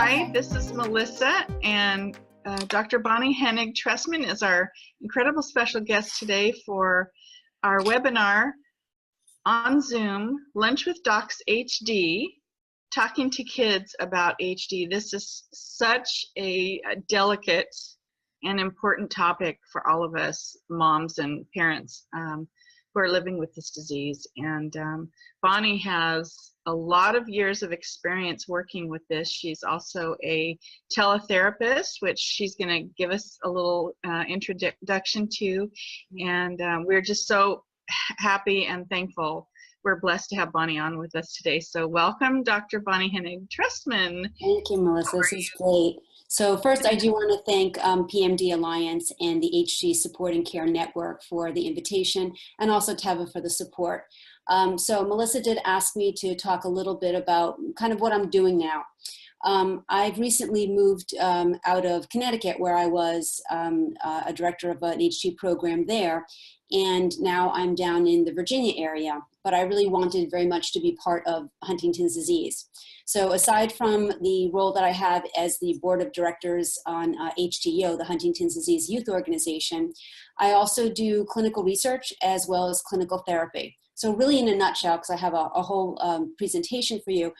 Hi, this is Melissa, and Dr. Bonnie Hennig-Trestman is our incredible special guest today for our webinar on Zoom, Lunch with Docs HD, talking to kids about HD. This is such a delicate and important topic for all of us moms and parents who are living with this disease. And Bonnie has a lot of years of experience working with this. She's also a teletherapist, which she's going to give us a little introduction to. And we're just so happy and thankful. We're blessed to have Bonnie on with us today. So welcome, Dr. Bonnie Hennig-Trestman. Thank you, Melissa. This is great. So first, I do want to thank PMD Alliance and the HD Support and Care Network for the invitation, and also Teva for the support. So Melissa did ask me to talk a little bit about kind of what I'm doing now. I've recently moved out of Connecticut, where I was a director of an HD program there, and now I'm down in the Virginia area, but I really wanted very much to be part of Huntington's disease. So aside from the role that I have as the board of directors on HTO, the Huntington's Disease Youth Organization, I also do clinical research as well as clinical therapy. So really in a nutshell, because I have a whole presentation for you,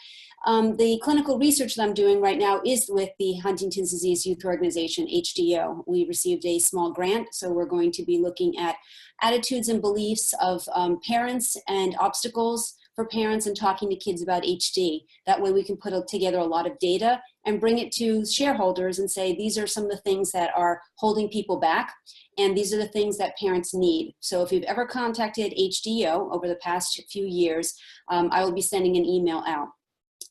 the clinical research that I'm doing right now is with the Huntington's Disease Youth Organization, HDO. We received a small grant, so we're going to be looking at attitudes and beliefs of parents and obstacles for parents and talking to kids about HD. That way we can put together a lot of data and bring it to shareholders and say, these are some of the things that are holding people back, and these are the things that parents need. So if you've ever contacted HDO over the past few years, I will be sending an email out.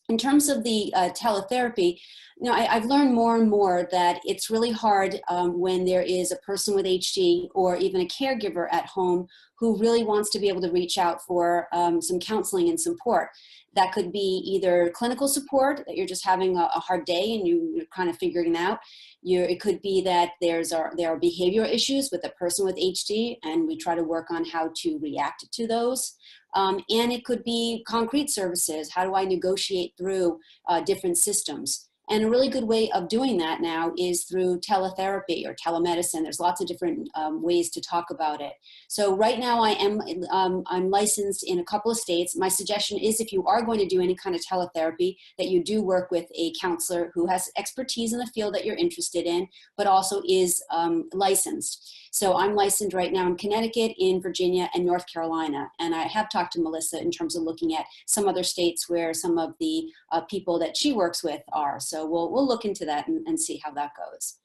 In terms of the teletherapy, you know, I've learned more and more that it's really hard when there is a person with HD or even a caregiver at home who really wants to be able to reach out for some counseling and support. That could be either clinical support, that you're just having a hard day and you're kind of figuring it out. It could be that there are behavioral issues with a person with HD, and we try to work on how to react to those. And it could be concrete services. How do I negotiate through different systems? And a really good way of doing that now is through teletherapy or telemedicine. There's lots of different ways to talk about it. So right now I'm licensed in a couple of states. My suggestion is, if you are going to do any kind of teletherapy, that you do work with a counselor who has expertise in the field that you're interested in, but also is licensed. So I'm licensed right now in Connecticut, in Virginia, and North Carolina. And I have talked to Melissa in terms of looking at some other states where some of the people that she works with are. So we'll look into that and see how that goes.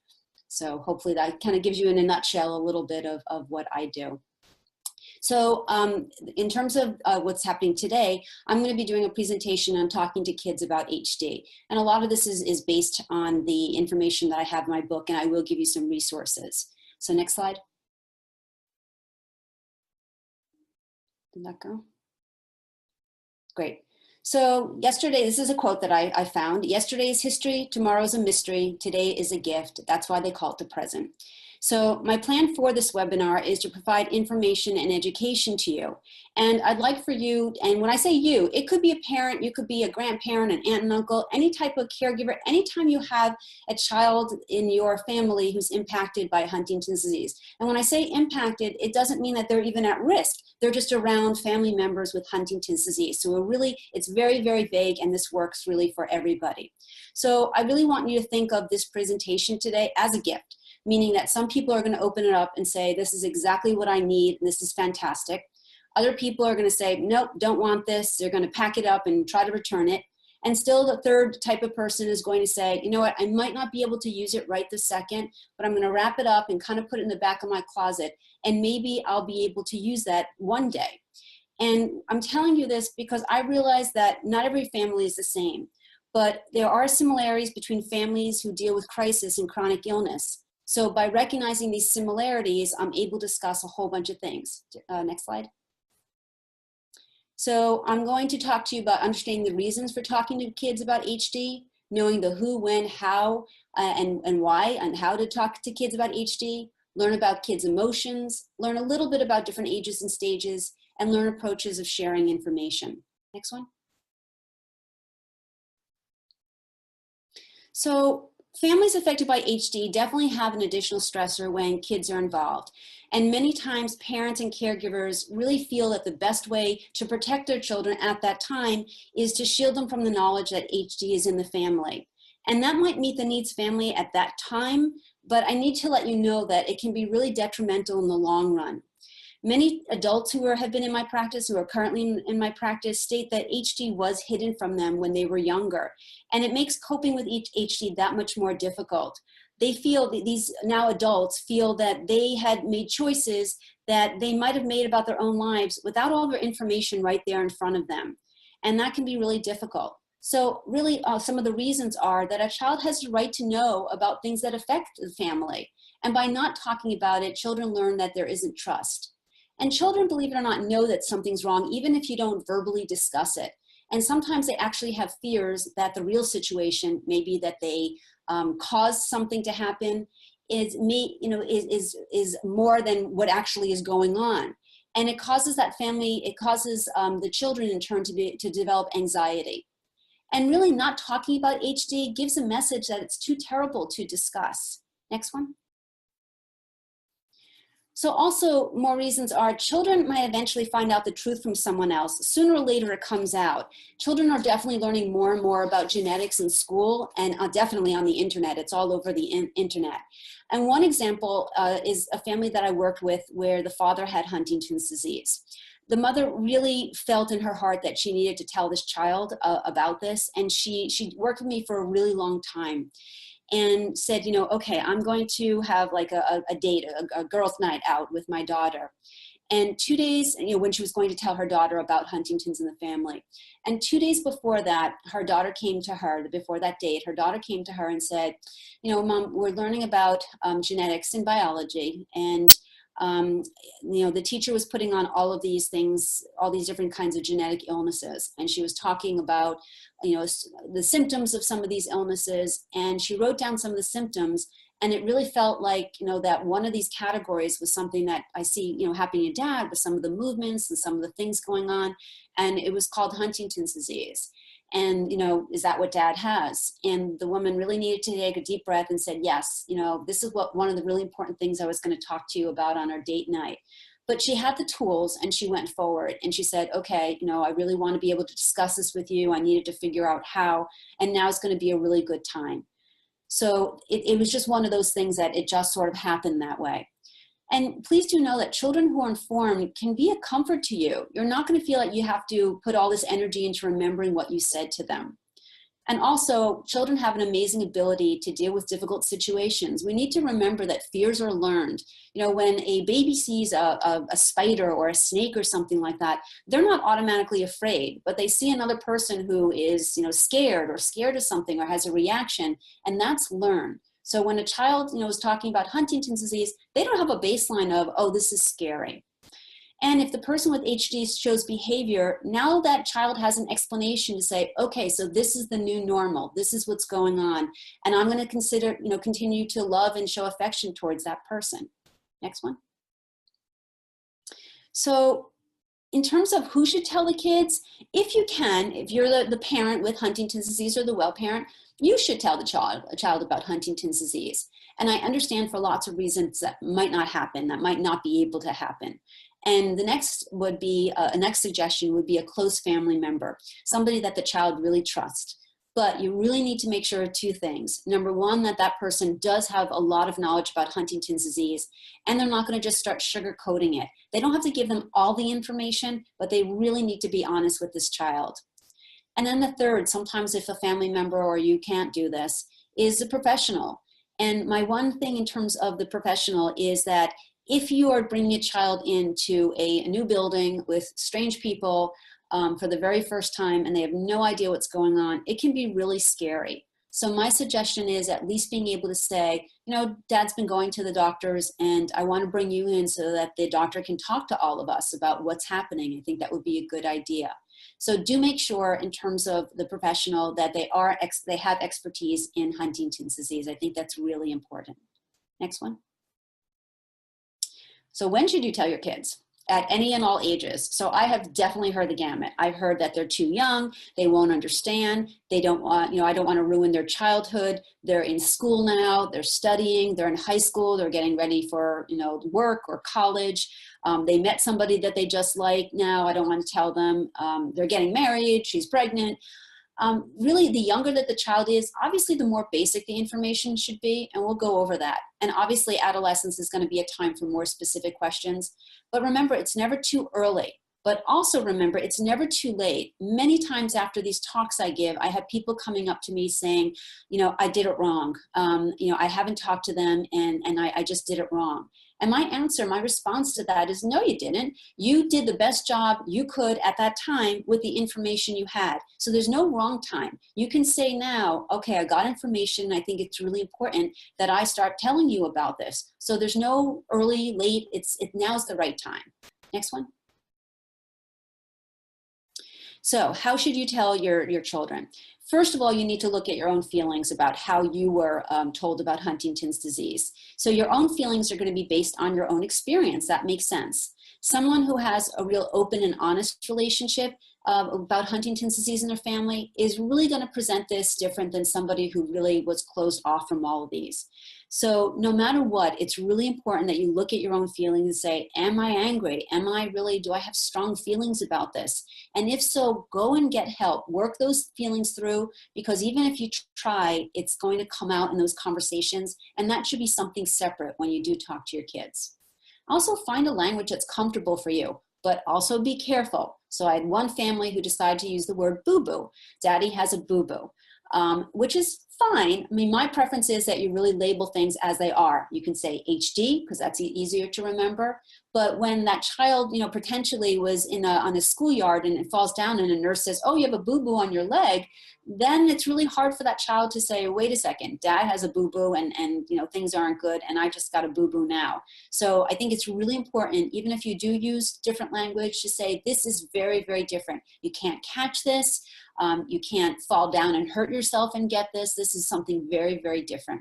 So hopefully that kind of gives you in a nutshell a little bit of what I do. So in terms of what's happening today, I'm going to be doing a presentation on talking to kids about HD. And a lot of this is based on the information that I have in my book, and I will give you some resources. So next slide. Did that go? Great. So yesterday, this is a quote that I found. Yesterday is history, tomorrow's a mystery, today is a gift. That's why they call it the present. So my plan for this webinar is to provide information and education to you. And I'd like for you, and when I say you, it could be a parent, you could be a grandparent, an aunt and uncle, any type of caregiver, anytime you have a child in your family who's impacted by Huntington's disease. And when I say impacted, it doesn't mean that they're even at risk. They're just around family members with Huntington's disease. So it's very, very vague, and this works really for everybody. So I really want you to think of this presentation today as a gift, meaning that some people are going to open it up and say, this is exactly what I need, and this is fantastic. Other people are going to say, nope, don't want this. They're going to pack it up and try to return it. And still the third type of person is going to say, you know what, I might not be able to use it right this second, but I'm going to wrap it up and kind of put it in the back of my closet, and maybe I'll be able to use that one day. And I'm telling you this because I realize that not every family is the same, but there are similarities between families who deal with crisis and chronic illness. So by recognizing these similarities, I'm able to discuss a whole bunch of things. Next slide. So I'm going to talk to you about understanding the reasons for talking to kids about HD, knowing the who, when, how, and why, and how to talk to kids about HD, learn about kids' emotions, learn a little bit about different ages and stages, and learn approaches of sharing information. Next one. So families affected by HD definitely have an additional stressor when kids are involved. And many times parents and caregivers really feel that the best way to protect their children at that time is to shield them from the knowledge that HD is in the family. And that might meet the needs family at that time, but I need to let you know that it can be really detrimental in the long run. Many adults who have been in my practice, who are currently in my practice, state that HD was hidden from them when they were younger. And it makes coping with HD that much more difficult. They feel, these now adults feel that they had made choices that they might have made about their own lives without all their information right there in front of them. And that can be really difficult. So really some of the reasons are that a child has the right to know about things that affect the family. And by not talking about it, children learn that there isn't trust. And children, believe it or not, know that something's wrong, even if you don't verbally discuss it. And sometimes they actually have fears that the real situation, maybe that they caused something to happen, is more than what actually is going on. And it causes that family, it causes the children in turn to develop anxiety. And really not talking about HD gives a message that it's too terrible to discuss. Next one. So also more reasons are children might eventually find out the truth from someone else. Sooner or later it comes out. Children are definitely learning more and more about genetics in school and definitely on the internet. It's all over the internet. And one example is a family that I worked with where the father had Huntington's disease. The mother really felt in her heart that she needed to tell this child about this, and she worked with me for a really long time. And said, you know, okay, I'm going to have like a date, a girls' night out with my daughter. And 2 days, you know, when she was going to tell her daughter about Huntington's in the family. And 2 days before that, her daughter came to her, before that date, her daughter came to her and said, you know, Mom, we're learning about genetics and biology. And, you know, the teacher was putting on all of these things, all these different kinds of genetic illnesses. And she was talking about, you know, the symptoms of some of these illnesses. And she wrote down some of the symptoms. And it really felt like, you know, that one of these categories was something that I see, you know, happening in Dad with some of the movements and some of the things going on. And it was called Huntington's disease. And, you know, is that what Dad has? And the woman really needed to take a deep breath and said, yes, you know, this is what one of the really important things I was going to talk to you about on our date night. But she had the tools and she went forward and she said, okay, you know, I really want to be able to discuss this with you. I needed to figure out how, and now it's going to be a really good time. So it was just one of those things that it just sort of happened that way. And please do know that children who are informed can be a comfort to you. You're not going to feel like you have to put all this energy into remembering what you said to them. And also, children have an amazing ability to deal with difficult situations. We need to remember that fears are learned. You know, when a baby sees a spider or a snake or something like that, they're not automatically afraid, but they see another person who is, you know, scared of something or has a reaction, and that's learned. So when a child, you know, is talking about Huntington's disease, they don't have a baseline of, oh, this is scary. And if the person with HD shows behavior, now that child has an explanation to say, okay, so this is the new normal. This is what's going on. And I'm going to consider, you know, continue to love and show affection towards that person. Next one. So in terms of who should tell the kids, if you can, if you're the parent with Huntington's disease or the well parent, you should tell the child about Huntington's disease. And I understand for lots of reasons that might not happen, that might not be able to happen. And the next would be, a next suggestion would be a close family member, somebody that the child really trusts. But you really need to make sure of two things. Number one, that that person does have a lot of knowledge about Huntington's disease, and they're not going to just start sugarcoating it. They don't have to give them all the information, but they really need to be honest with this child. And then the third, sometimes if a family member or you can't do this, is a professional. And my one thing in terms of the professional is that if you are bringing a child into a new building with strange people for the very first time and they have no idea what's going on, it can be really scary. So my suggestion is at least being able to say, you know, Dad's been going to the doctors and I want to bring you in so that the doctor can talk to all of us about what's happening. I think that would be a good idea. So do make sure in terms of the professional that they have expertise in Huntington's disease. I think that's really important. Next one. So when should you tell your kids? at any and all ages. So I have definitely heard the gamut. I've heard that they're too young, they won't understand, they don't want, I don't want to ruin their childhood. They're in school now, they're studying, they're in high school, they're getting ready for, work or college. They met somebody that they just like now, I don't want to tell them. They're getting married, she's pregnant. Really, the younger that the child is, obviously the more basic the information should be, and we'll go over that. And obviously adolescence is going to be a time for more specific questions. But remember, it's never too early. But also remember, it's never too late. Many times after these talks I give, I have people coming up to me saying, I did it wrong. I haven't talked to them and I just did it wrong. And my answer, my response to that is, no, you didn't. You did the best job you could at that time with the information you had. So there's no wrong time. You can say now, okay, I got information. I think it's really important that I start telling you about this. So there's no early, late, now's the right time. Next one. So how should you tell your children? First of all, you need to look at your own feelings about how you were told about Huntington's disease. So your own feelings are going to be based on your own experience. That makes sense. Someone who has a real open and honest relationship about Huntington's disease in their family is really going to present this different than somebody who really was closed off from all of these. So no matter what, it's really important that you look at your own feelings and say, am I angry? Do I have strong feelings about this? And if so, go and get help. Work those feelings through, because even if you try, it's going to come out in those conversations, and that should be something separate when you do talk to your kids. Also, find a language that's comfortable for you, but also be careful. So I had one family who decided to use the word boo-boo. Daddy has a boo-boo, which is fine. I mean, my preference is that you really label things as they are. You can say HD, because that's easier to remember. But when that child, potentially was on a schoolyard and it falls down and a nurse says, oh, you have a boo-boo on your leg, then it's really hard for that child to say, wait a second, dad has a boo-boo and things aren't good and I just got a boo-boo now. So I think it's really important, even if you do use different language, to say this is very, very different. You can't catch this. You can't fall down and hurt yourself and get this. This is something very, very different.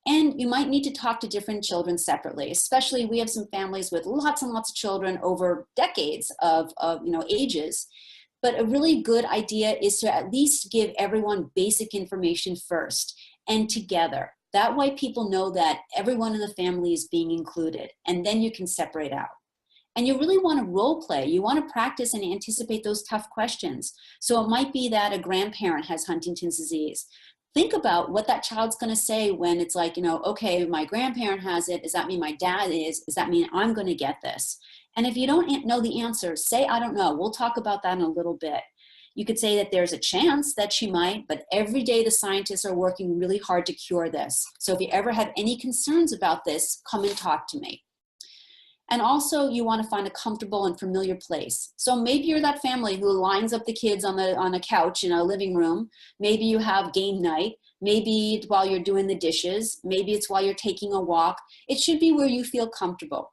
And you might need to talk to different children separately, especially we have some families with lots and lots of children over decades of ages. But a really good idea is to at least give everyone basic information first and together. That way people know that everyone in the family is being included, and then you can separate out. And you really want to role play. You want to practice and anticipate those tough questions. So it might be that a grandparent has Huntington's disease. Think about what that child's going to say when it's like, okay, my grandparent has it. Does that mean my dad is? Does that mean I'm going to get this? And if you don't know the answer, say, I don't know. We'll talk about that in a little bit. You could say that there's a chance that she might, but every day the scientists are working really hard to cure this. So if you ever have any concerns about this, come and talk to me. And also you want to find a comfortable and familiar place. So maybe you're that family who lines up the kids on a couch in a living room. Maybe you have game night. Maybe while you're doing the dishes. Maybe it's while you're taking a walk. It should be where you feel comfortable.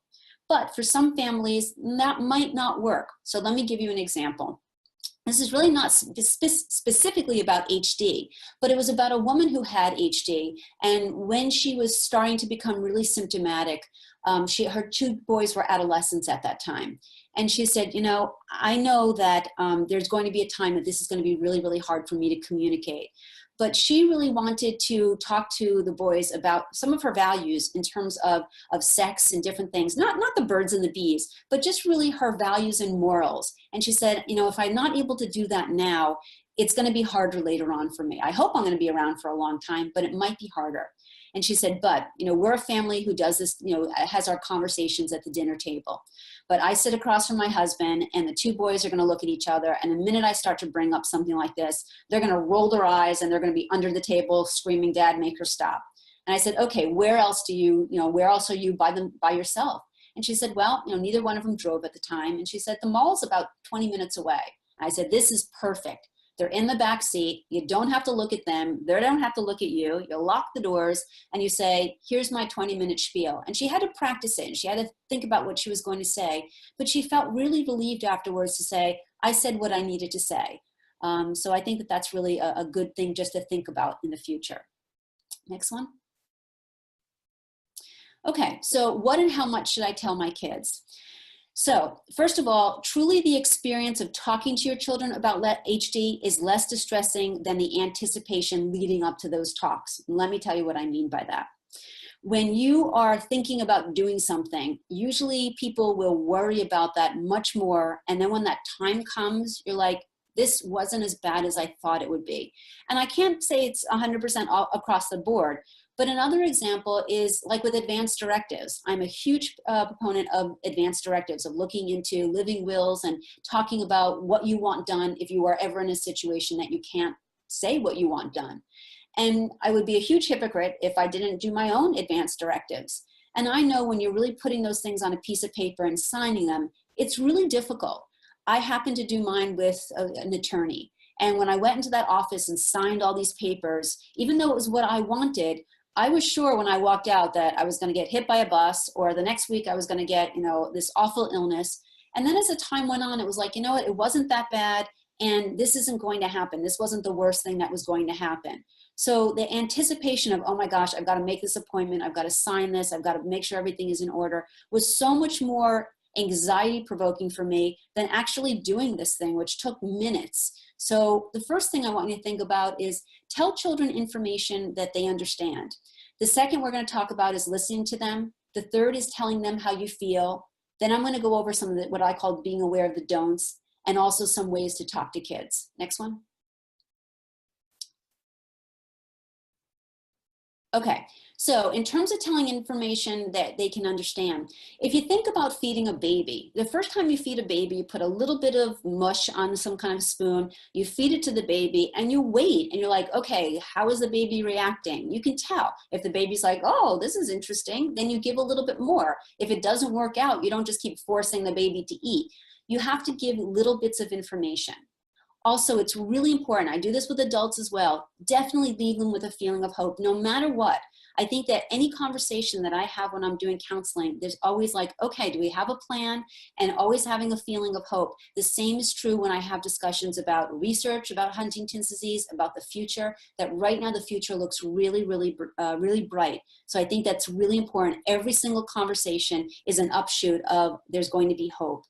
But for some families, that might not work. So let me give you an example. This is really not specifically about HD, but it was about a woman who had HD. And when she was starting to become really symptomatic, her two boys were adolescents at that time. And she said, I know that there's going to be a time that this is going to be really, really hard for me to communicate. But she really wanted to talk to the boys about some of her values in terms of sex and different things, not the birds and the bees, but just really her values and morals. And she said, if I'm not able to do that now, it's going to be harder later on for me. I hope I'm going to be around for a long time, but it might be harder. And she said, but, we're a family who does this, has our conversations at the dinner table. But I sit across from my husband and the two boys are going to look at each other. And the minute I start to bring up something like this, they're going to roll their eyes and they're going to be under the table screaming, Dad, make her stop. And I said, okay, where else are you by yourself? And she said, well, neither one of them drove at the time. And she said, the mall's about 20 minutes away. I said, this is perfect. They're in the back seat. You don't have to look at them. They don't have to look at you. You lock the doors and you say, here's my 20-minute spiel. And she had to practice it and she had to think about what she was going to say. But she felt really relieved afterwards to say, I said what I needed to say. So I think that that's really a good thing just to think about in the future. Next one. Okay, so what and how much should I tell my kids? So first of all, truly the experience of talking to your children about HD is less distressing than the anticipation leading up to those talks. And let me tell you what I mean by that. When you are thinking about doing something, usually people will worry about that much more. And then when that time comes, you're like, this wasn't as bad as I thought it would be. And I can't say it's 100% across the board, but another example is like with advanced directives. I'm a huge proponent of advanced directives, of looking into living wills and talking about what you want done if you are ever in a situation that you can't say what you want done. And I would be a huge hypocrite if I didn't do my own advanced directives. And I know when you're really putting those things on a piece of paper and signing them, it's really difficult. I happened to do mine with an attorney. And when I went into that office and signed all these papers, even though it was what I wanted, I was sure when I walked out that I was going to get hit by a bus, or the next week I was going to get, this awful illness. And then as the time went on, it was like, you know what, it wasn't that bad, and this isn't going to happen. This wasn't the worst thing that was going to happen. So the anticipation of, oh my gosh, I've got to make this appointment, I've got to sign this, I've got to make sure everything is in order, was so much more anxiety provoking for me than actually doing this thing, which took minutes. So the first thing I want you to think about is tell children information that they understand. The second we're going to talk about is listening to them. The third is telling them how you feel. Then I'm going to go over some of what I call being aware of the don'ts, and also some ways to talk to kids. Next one. Okay, so in terms of telling information that they can understand, if you think about feeding a baby, the first time you feed a baby, you put a little bit of mush on some kind of spoon, you feed it to the baby, and you wait, and you're like, okay, how is the baby reacting? You can tell. If the baby's like, oh, this is interesting, then you give a little bit more. If it doesn't work out, you don't just keep forcing the baby to eat. You have to give little bits of information. Also, it's really important, I do this with adults as well, definitely leave them with a feeling of hope, no matter what. I think that any conversation that I have when I'm doing counseling, there's always like, okay, do we have a plan? And always having a feeling of hope. The same is true when I have discussions about research, about Huntington's disease, about the future, that right now the future looks really, really, really bright. So I think that's really important. Every single conversation is an upshoot of there's going to be hope.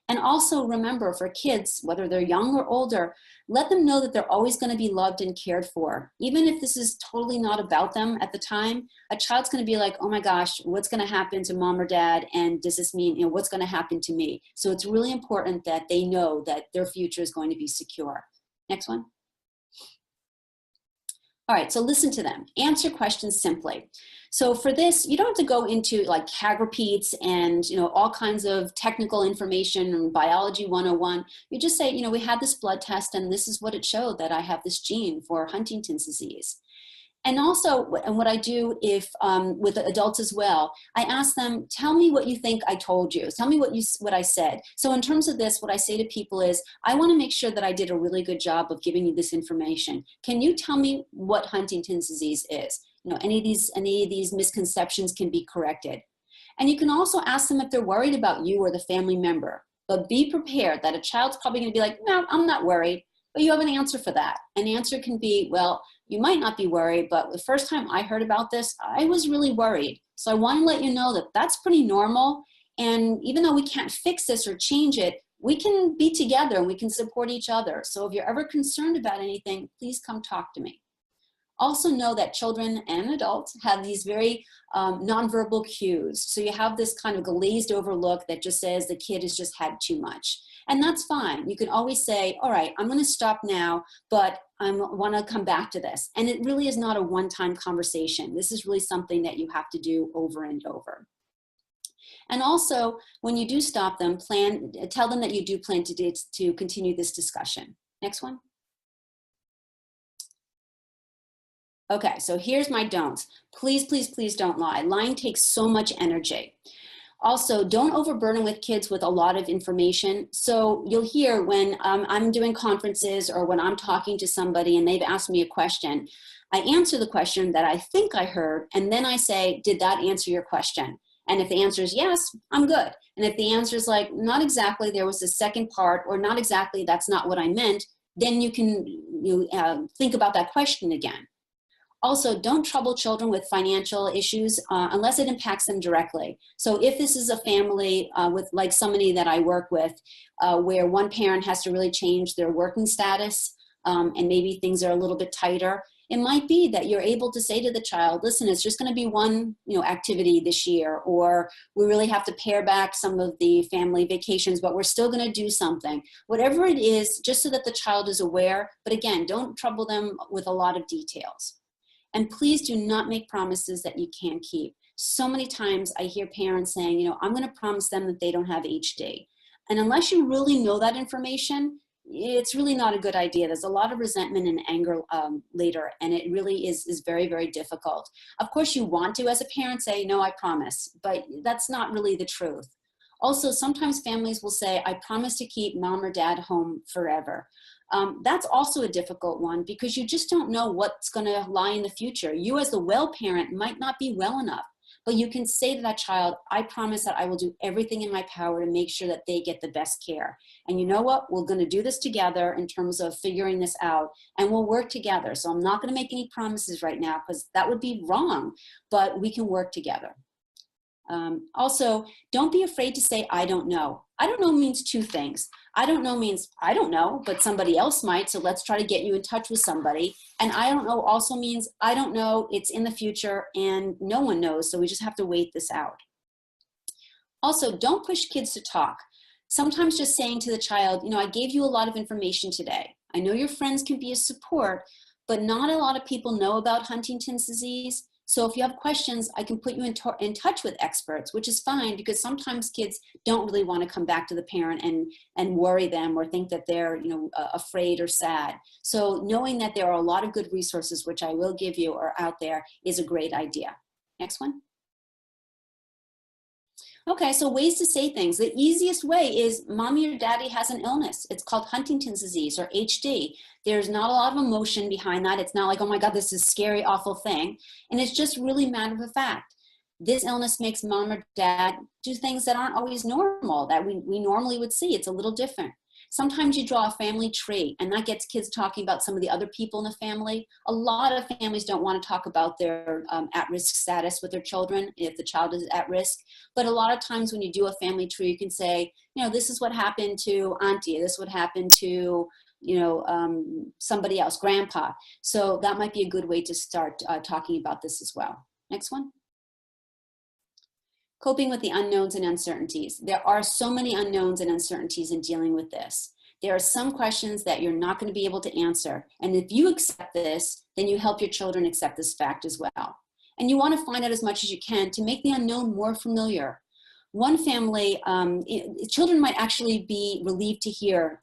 And also remember, for kids, whether they're young or older, let them know that they're always going to be loved and cared for. Even if this is totally not about them at the time, a child's going to be like, oh my gosh, what's going to happen to mom or dad? And does this mean, what's going to happen to me? So it's really important that they know that their future is going to be secure. Next one. All right, so listen to them. Answer questions simply. So for this, you don't have to go into like CAG repeats and all kinds of technical information and biology 101. You just say, we had this blood test and this is what it showed, that I have this gene for Huntington's disease. And also, and what I do if with adults as well, I ask them, tell me what you think I told you. Tell me what I said. So in terms of this, what I say to people is, I want to make sure that I did a really good job of giving you this information. Can you tell me what Huntington's disease is? Any of these misconceptions can be corrected. And you can also ask them if they're worried about you or the family member. But be prepared that a child's probably going to be like, no, I'm not worried. But you have an answer for that. An answer can be, well, you might not be worried, but the first time I heard about this, I was really worried. So I want to let you know that that's pretty normal. And even though we can't fix this or change it, we can be together and we can support each other. So if you're ever concerned about anything, please come talk to me. Also know that children and adults have these very nonverbal cues. So you have this kind of glazed over look that just says the kid has just had too much. And that's fine. You can always say, all right, I'm going to stop now, but I want to come back to this. And it really is not a one-time conversation. This is really something that you have to do over and over. And also, when you do stop them, tell them that you do plan to continue this discussion. Next one. Okay, so here's my don'ts. Please, please, please don't lie. Lying takes so much energy. Also, don't overburden with kids with a lot of information. So you'll hear when I'm doing conferences or when I'm talking to somebody and they've asked me a question, I answer the question that I think I heard, and then I say, did that answer your question? And if the answer is yes, I'm good. And if the answer is like, not exactly, there was a second part, or not exactly, that's not what I meant, then you can think about that question again. Also, don't trouble children with financial issues unless it impacts them directly. So if this is a family with like somebody that I work with where one parent has to really change their working status and maybe things are a little bit tighter, it might be that you're able to say to the child, listen, it's just going to be one, activity this year, or we really have to pare back some of the family vacations, but we're still going to do something. Whatever it is, just so that the child is aware. But again, don't trouble them with a lot of details. And please do not make promises that you can't keep. So many times I hear parents saying, I'm going to promise them that they don't have HD. And unless you really know that information, it's really not a good idea. There's a lot of resentment and anger later, and it really is very, very difficult. Of course, you want to, as a parent, say, no, I promise, but that's not really the truth. Also, sometimes families will say, I promise to keep mom or dad home forever. That's also a difficult one because you just don't know what's going to lie in the future. You as the well parent might not be well enough, but you can say to that child, I promise that I will do everything in my power to make sure that they get the best care. And you know what? We're going to do this together in terms of figuring this out, and we'll work together. So I'm not going to make any promises right now because that would be wrong, but we can work together. Also, don't be afraid to say, I don't know. I don't know means two things. I don't know means I don't know, but somebody else might. So let's try to get you in touch with somebody. And I don't know also means I don't know, it's in the future and no one knows. So we just have to wait this out. Also, don't push kids to talk. Sometimes just saying to the child, I gave you a lot of information today. I know your friends can be a support, but not a lot of people know about Huntington's disease. So if you have questions, I can put you in touch with experts, which is fine because sometimes kids don't really want to come back to the parent and worry them or think that they're afraid or sad. So knowing that there are a lot of good resources, which I will give you, are out there is a great idea. Next one. Okay, so ways to say things. The easiest way is mommy or daddy has an illness. It's called Huntington's disease or HD. There's not a lot of emotion behind that. It's not like, oh my God, this is a scary, awful thing. And it's just really matter of fact. This illness makes mom or dad do things that aren't always normal, that we normally would see. It's a little different. Sometimes you draw a family tree and that gets kids talking about some of the other people in the family. A lot of families don't want to talk about their at-risk status with their children if the child is at risk. But a lot of times when you do a family tree, you can say, this is what happened to auntie, this would happen to, somebody else, grandpa. So that might be a good way to start talking about this as well. Next one. Coping with the unknowns and uncertainties. There are so many unknowns and uncertainties in dealing with this. There are some questions that you're not going to be able to answer. And if you accept this, then you help your children accept this fact as well. And you want to find out as much as you can to make the unknown more familiar. One family, children might actually be relieved to hear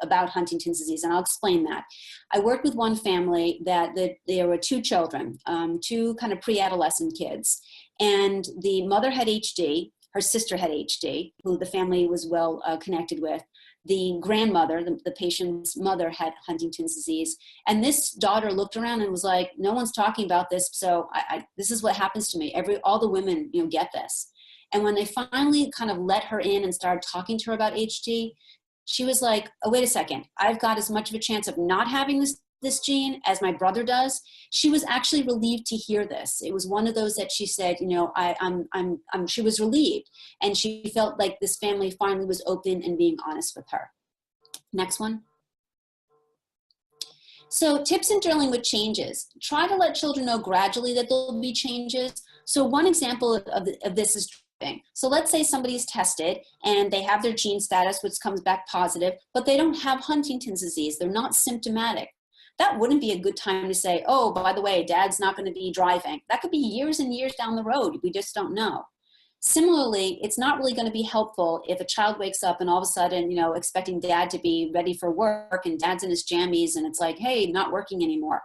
about Huntington's disease, and I'll explain that. I worked with one family that there were two children, two kind of pre-adolescent kids, and the mother had HD, her sister had HD, who the family was well connected with. The grandmother, the patient's mother, had Huntington's disease. And this daughter looked around and was like, no one's talking about this, so this is what happens to me. All the women get this. And when they finally kind of let her in and started talking to her about HD, she was like, oh, wait a second, I've got as much of a chance of not having this gene as my brother does. She was actually relieved to hear this. It was one of those that she said, she was relieved. And she felt like this family finally was open and being honest with her. Next one. So tips in dealing with changes. Try to let children know gradually that there'll be changes. So one example of this is driving. So let's say somebody's tested and they have their gene status, which comes back positive, but they don't have Huntington's disease. They're not symptomatic. That wouldn't be a good time to say, oh, by the way, dad's not going to be driving. That could be years and years down the road. We just don't know. Similarly, it's not really going to be helpful if a child wakes up and all of a sudden, expecting dad to be ready for work and dad's in his jammies and it's like, hey, not working anymore.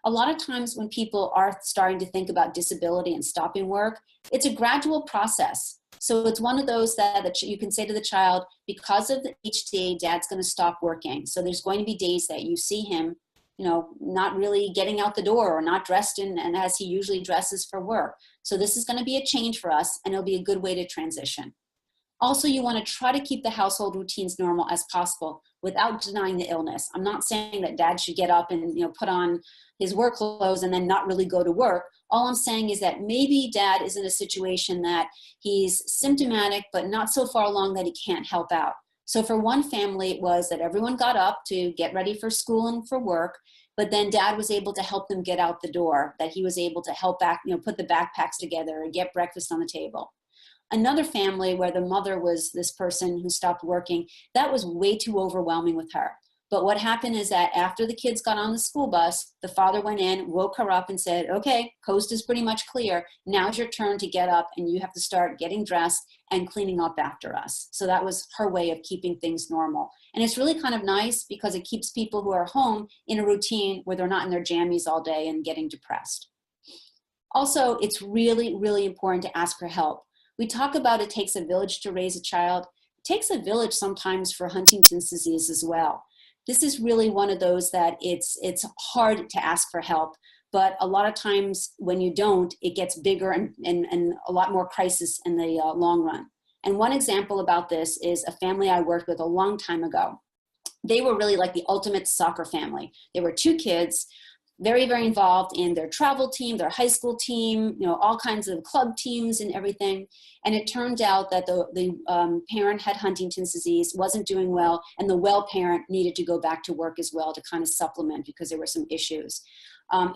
A lot of times when people are starting to think about disability and stopping work, it's a gradual process. So it's one of those that you can say to the child, because of the HD, dad's going to stop working. So there's going to be days that you see him, not really getting out the door or not dressed in and as he usually dresses for work. So this is going to be a change for us and it'll be a good way to transition. Also, you want to try to keep the household routines normal as possible without denying the illness. I'm not saying that dad should get up and put on his work clothes and then not really go to work. All I'm saying is that maybe dad is in a situation that he's symptomatic, but not so far along that he can't help out. So for one family, it was that everyone got up to get ready for school and for work, but then dad was able to help them get out the door, that he was able to help back, put the backpacks together and get breakfast on the table. Another family where the mother was this person who stopped working, that was way too overwhelming with her. But what happened is that after the kids got on the school bus, the father went in, woke her up and said, okay, coast is pretty much clear. Now's your turn to get up and you have to start getting dressed and cleaning up after us. So that was her way of keeping things normal. And it's really kind of nice because it keeps people who are home in a routine where they're not in their jammies all day and getting depressed. Also, it's really, really important to ask for help. We talk about it takes a village to raise a child. It takes a village sometimes for Huntington's disease as well. This is really one of those that it's hard to ask for help, but a lot of times when you don't, it gets bigger and a lot more crisis in the long run. And one example about this is a family I worked with a long time ago. They were really like the ultimate soccer family. There were two kids, very, very involved in their travel team, their high school team, all kinds of club teams and everything. And it turned out that the parent had Huntington's disease, wasn't doing well, and the well parent needed to go back to work as well to kind of supplement because there were some issues.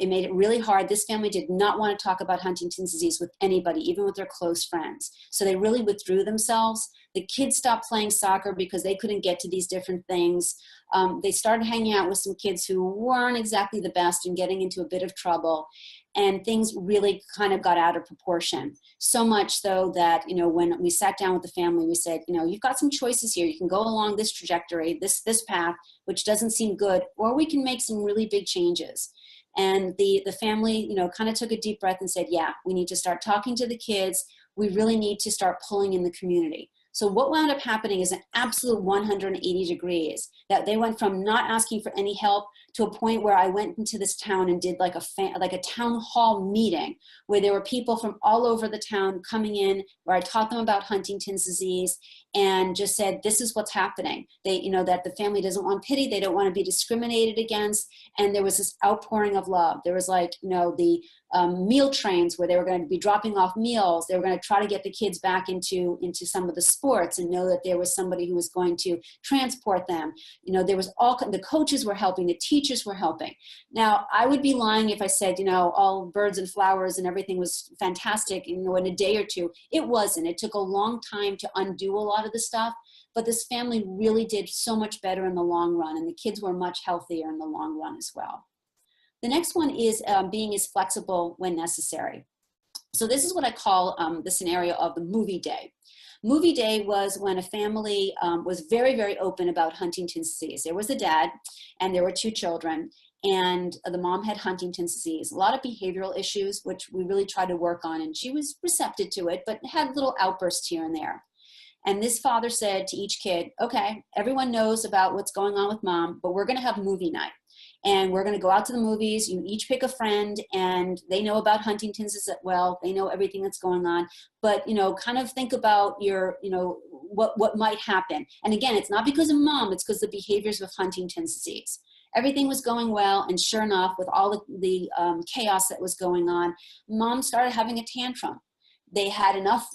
It made it really hard. This family did not want to talk about Huntington's disease with anybody, even with their close friends. So they really withdrew themselves. The kids stopped playing soccer because they couldn't get to these different things. They started hanging out with some kids who weren't exactly the best and getting into a bit of trouble. And things really kind of got out of proportion. So much so that, when we sat down with the family, we said, you've got some choices here. You can go along this trajectory, this path, which doesn't seem good, or we can make some really big changes. And the family, kind of took a deep breath and said, yeah, we need to start talking to the kids. We really need to start pulling in the community. So what wound up happening is an absolute 180 degrees, that they went from not asking for any help to a point where I went into this town and did like a town hall meeting where there were people from all over the town coming in, where I taught them about Huntington's disease and just said, this is what's happening. They, that the family doesn't want pity. They don't want to be discriminated against. And there was this outpouring of love. There was like, the meal trains where they were going to be dropping off meals. They were going to try to get the kids back into some of the sports and know that there was somebody who was going to transport them. There was the coaches were helping, the teachers were helping. Now, I would be lying if I said, all birds and flowers and everything was fantastic, in a day or two. It wasn't. It took a long time to undo a lot of the stuff, but this family really did so much better in the long run, and the kids were much healthier in the long run as well. The next one is being as flexible when necessary. So this is what I call the scenario of the movie day. Movie day was when a family was very, very open about Huntington's disease. There was a dad and there were two children, and the mom had Huntington's disease. A lot of behavioral issues, which we really tried to work on, and she was receptive to it, but had little outbursts here and there. And this father said to each kid, okay, everyone knows about what's going on with mom, but we're going to have movie night. And we're going to go out to the movies. You each pick a friend, and they know about Huntington's as well. They know everything that's going on. But, kind of think about your, what might happen. And again, it's not because of mom. It's because the behaviors of Huntington's disease. Everything was going well. And sure enough, with all the chaos that was going on, mom started having a tantrum. They had enough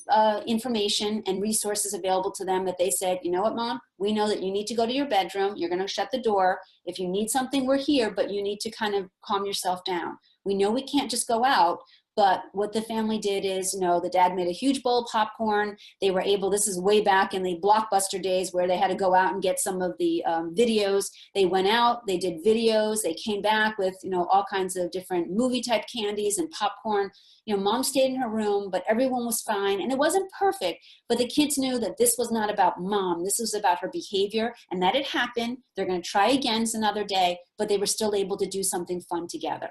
information and resources available to them that they said, you know what, mom, we know that you need to go to your bedroom. You're going to shut the door. If you need something, we're here, but you need to kind of calm yourself down. We know we can't just go out. But what the family did is, the dad made a huge bowl of popcorn. They were able, this is way back in the Blockbuster days where they had to go out and get some of the videos. They went out, they did videos, they came back with, all kinds of different movie type candies and popcorn. Mom stayed in her room, but everyone was fine. And it wasn't perfect, but the kids knew that this was not about mom. This was about her behavior, and that it happened. They're going to try again another day, but they were still able to do something fun together.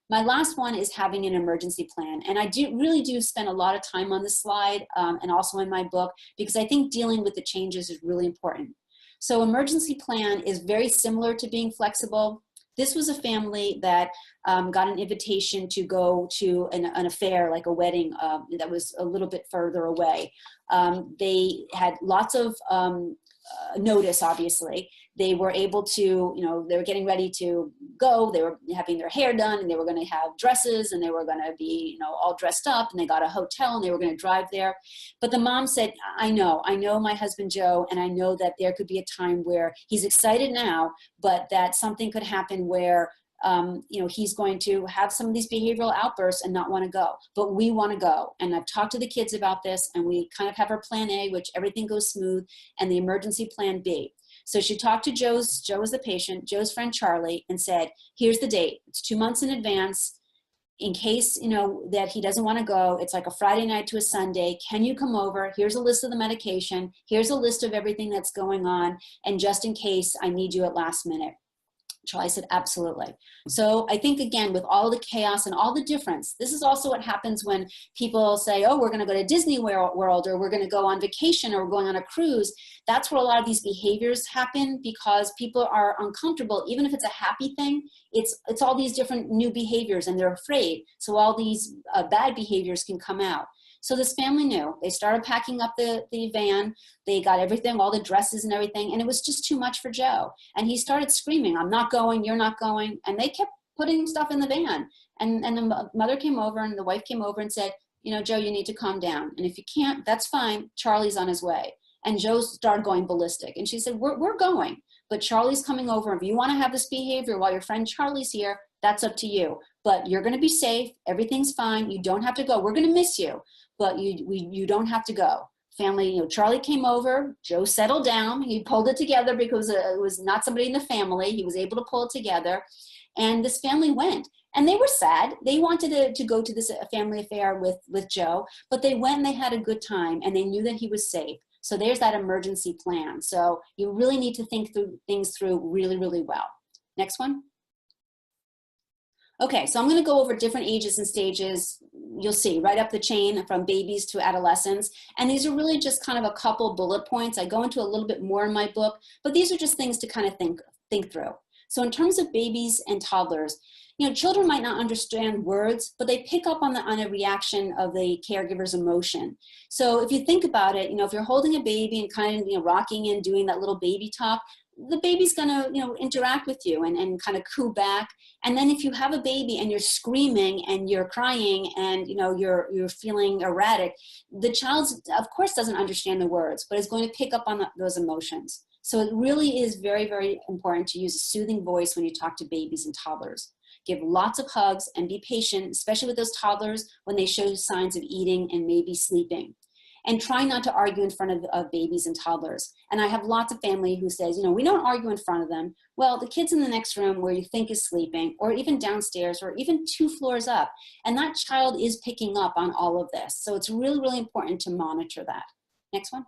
My last one is having an emergency plan. And I really do spend a lot of time on this slide and also in my book, because I think dealing with the changes is really important. So emergency plan is very similar to being flexible. This was a family that got an invitation to go to an affair, like a wedding that was a little bit further away. They had lots of notice, obviously. They were able to, they were getting ready to go. They were having their hair done, and they were going to have dresses, and they were going to be, all dressed up, and they got a hotel, and they were going to drive there. But the mom said, I know my husband Joe, and I know that there could be a time where he's excited now, but that something could happen where he's going to have some of these behavioral outbursts and not want to go, but we want to go. And I've talked to the kids about this, and we kind of have our plan A, which everything goes smooth, and the emergency plan B. So she talked to Joe is the patient, Joe's friend Charlie, and said, here's the date. It's 2 months in advance. In case, that he doesn't want to go, it's like a Friday night to a Sunday. Can you come over? Here's a list of the medication. Here's a list of everything that's going on. And just in case I need you at last minute. Charlie said, absolutely. So I think, again, with all the chaos and all the difference, this is also what happens when people say, oh, we're going to go to Disney World, or we're going to go on vacation, or we're going on a cruise. That's where a lot of these behaviors happen, because people are uncomfortable. Even if it's a happy thing, it's all these different new behaviors, and they're afraid. So all these bad behaviors can come out. So this family knew. They started packing up the van. They got everything, all the dresses and everything, and it was just too much for Joe. And he started screaming, I'm not going, you're not going. And they kept putting stuff in the van. And the mother came over, and the wife came over and said, Joe, you need to calm down. And if you can't, that's fine. Charlie's on his way. And Joe started going ballistic. And she said, we're going, but Charlie's coming over. If you want to have this behavior while your friend Charlie's here, that's up to you. But you're going to be safe. Everything's fine. You don't have to go. We're going to miss you, but you don't have to go. Family, Charlie came over. Joe settled down. He pulled it together because it was not somebody in the family. He was able to pull it together. And this family went. And they were sad. They wanted to go to this family affair with Joe, but they went and they had a good time, and they knew that he was safe. So there's that emergency plan. So you really need to think through things through really, really well. Next one. Okay, so I'm going to go over different ages and stages. You'll see right up the chain from babies to adolescents. And these are really just kind of a couple bullet points. I go into a little bit more in my book, but these are just things to kind of think through. So in terms of babies and toddlers, children might not understand words, but they pick up on a reaction of the caregiver's emotion. So if you think about it, if you're holding a baby and kind of, rocking and doing that little baby talk, the baby's gonna, interact with you and kind of coo back. And then if you have a baby and you're screaming and you're crying and, you're feeling erratic, the child, of course, doesn't understand the words, but is going to pick up on those emotions. So it really is very, very important to use a soothing voice when you talk to babies and toddlers. Give lots of hugs and be patient, especially with those toddlers when they show signs of eating and maybe sleeping. And try not to argue in front of babies and toddlers. And I have lots of family who says, we don't argue in front of them. Well, the kid's in the next room where you think is sleeping, or even downstairs, or even 2 floors up. And that child is picking up on all of this. So it's really, really important to monitor that. Next one.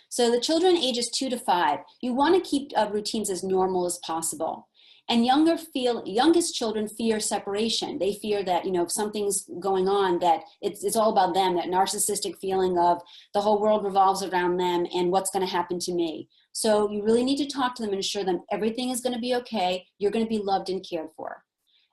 So the children ages 2 to 5, you want to keep routines as normal as possible. And youngest children fear separation. They fear that, if something's going on, that it's all about them, that narcissistic feeling of the whole world revolves around them and what's going to happen to me. So you really need to talk to them and assure them everything is going to be okay. You're going to be loved and cared for.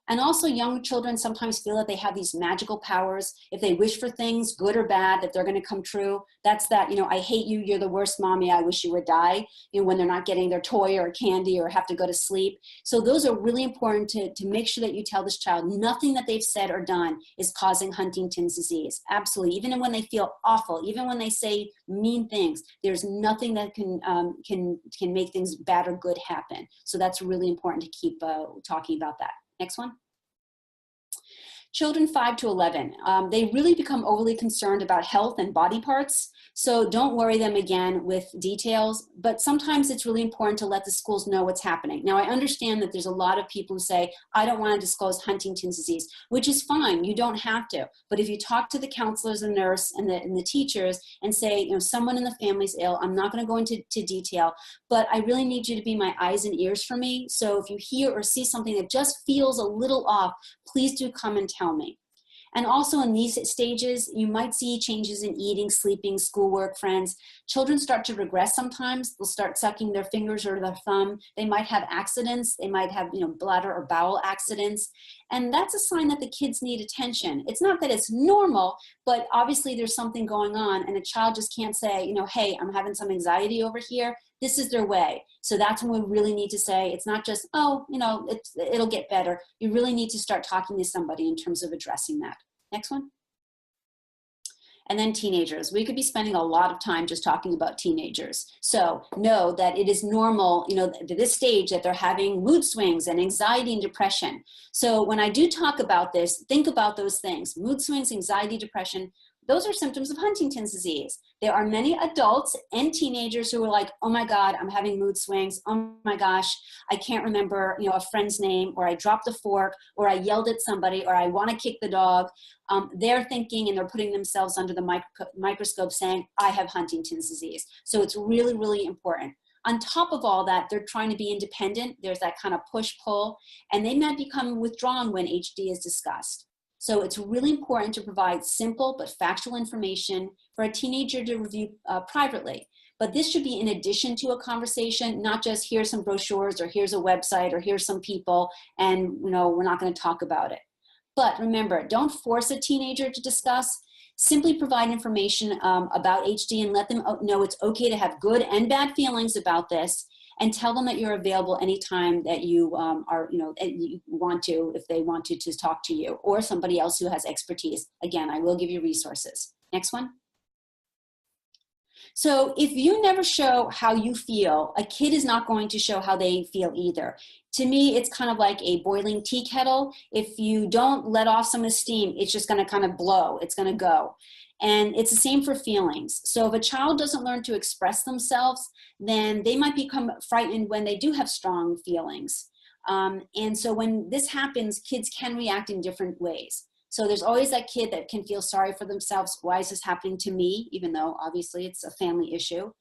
And also young children sometimes feel that they have these magical powers. If they wish for things, good or bad, that they're going to come true. That's that, I hate you, you're the worst mommy, I wish you would die, when they're not getting their toy or candy or have to go to sleep. So those are really important to make sure that you tell this child nothing that they've said or done is causing Huntington's disease. Absolutely. Even when they feel awful, even when they say mean things, there's nothing that can make things bad or good happen. So that's really important to keep talking about that. Next one. Children 5 to 11, they really become overly concerned about health and body parts. So don't worry them again with details, but sometimes it's really important to let the schools know what's happening. Now, I understand that there's a lot of people who say, I don't want to disclose Huntington's disease, which is fine. You don't have to. But if you talk to the counselors and nurse and the teachers and say, someone in the family's ill, I'm not going to go into detail, but I really need you to be my eyes and ears for me. So if you hear or see something that just feels a little off, please do come and tell me. And also in these stages, you might see changes in eating, sleeping, schoolwork, friends. Children start to regress sometimes. They'll start sucking their fingers or their thumb. They might have accidents. They might have, bladder or bowel accidents. And that's a sign that the kids need attention. It's not that it's normal, but obviously there's something going on, and a child just can't say, hey, I'm having some anxiety over here. This is their way. So that's when we really need to say, it's not just, it'll get better. You really need to start talking to somebody in terms of addressing that. Next one. And then teenagers. We could be spending a lot of time just talking about teenagers. So know that it is normal, to this stage, that they're having mood swings and anxiety and depression. So when I do talk about this, think about those things. Mood swings, anxiety, depression. Those are symptoms of Huntington's disease. There are many adults and teenagers who are like, oh my God, I'm having mood swings. Oh my gosh, I can't remember, a friend's name, or I dropped a fork, or I yelled at somebody, or I want to kick the dog. They're thinking and they're putting themselves under the microscope saying, I have Huntington's disease. So it's really, really important. On top of all that, they're trying to be independent. There's that kind of push-pull, and they might become withdrawn when HD is discussed. So it's really important to provide simple but factual information for a teenager to review privately. But this should be in addition to a conversation, not just here's some brochures, or here's a website, or here's some people, and we're not going to talk about it. But remember, don't force a teenager to discuss. Simply provide information about HD and let them know it's okay to have good and bad feelings about this, and tell them that you're available anytime that you you want to, if they want to talk to you or somebody else who has expertise. Again, I will give you resources. Next one. So if you never show how you feel, a kid is not going to show how they feel either. To me, it's kind of like a boiling tea kettle. If you don't let off some of the steam, it's just going to kind of blow. It's going to go. And it's the same for feelings. So if a child doesn't learn to express themselves, then they might become frightened when they do have strong feelings. And so when this happens, kids can react in different ways. So there's always that kid that can feel sorry for themselves. Why is this happening to me? Even though obviously it's a family issue.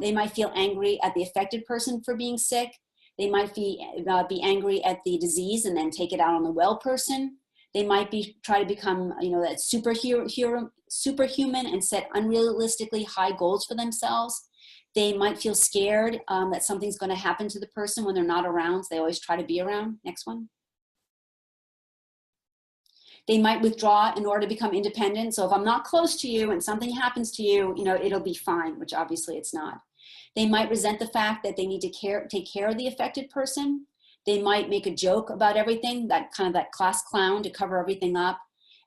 They might feel angry at the affected person for being sick. They might be angry at the disease and then take it out on the well person. They might try to become, that superhuman and set unrealistically high goals for themselves. They might feel scared that something's going to happen to the person when they're not around. So they always try to be around. Next one. They might withdraw in order to become independent. So if I'm not close to you and something happens to you, it'll be fine, which obviously it's not. They might resent the fact that they need to take care of the affected person. They might make a joke about everything, that class clown to cover everything up.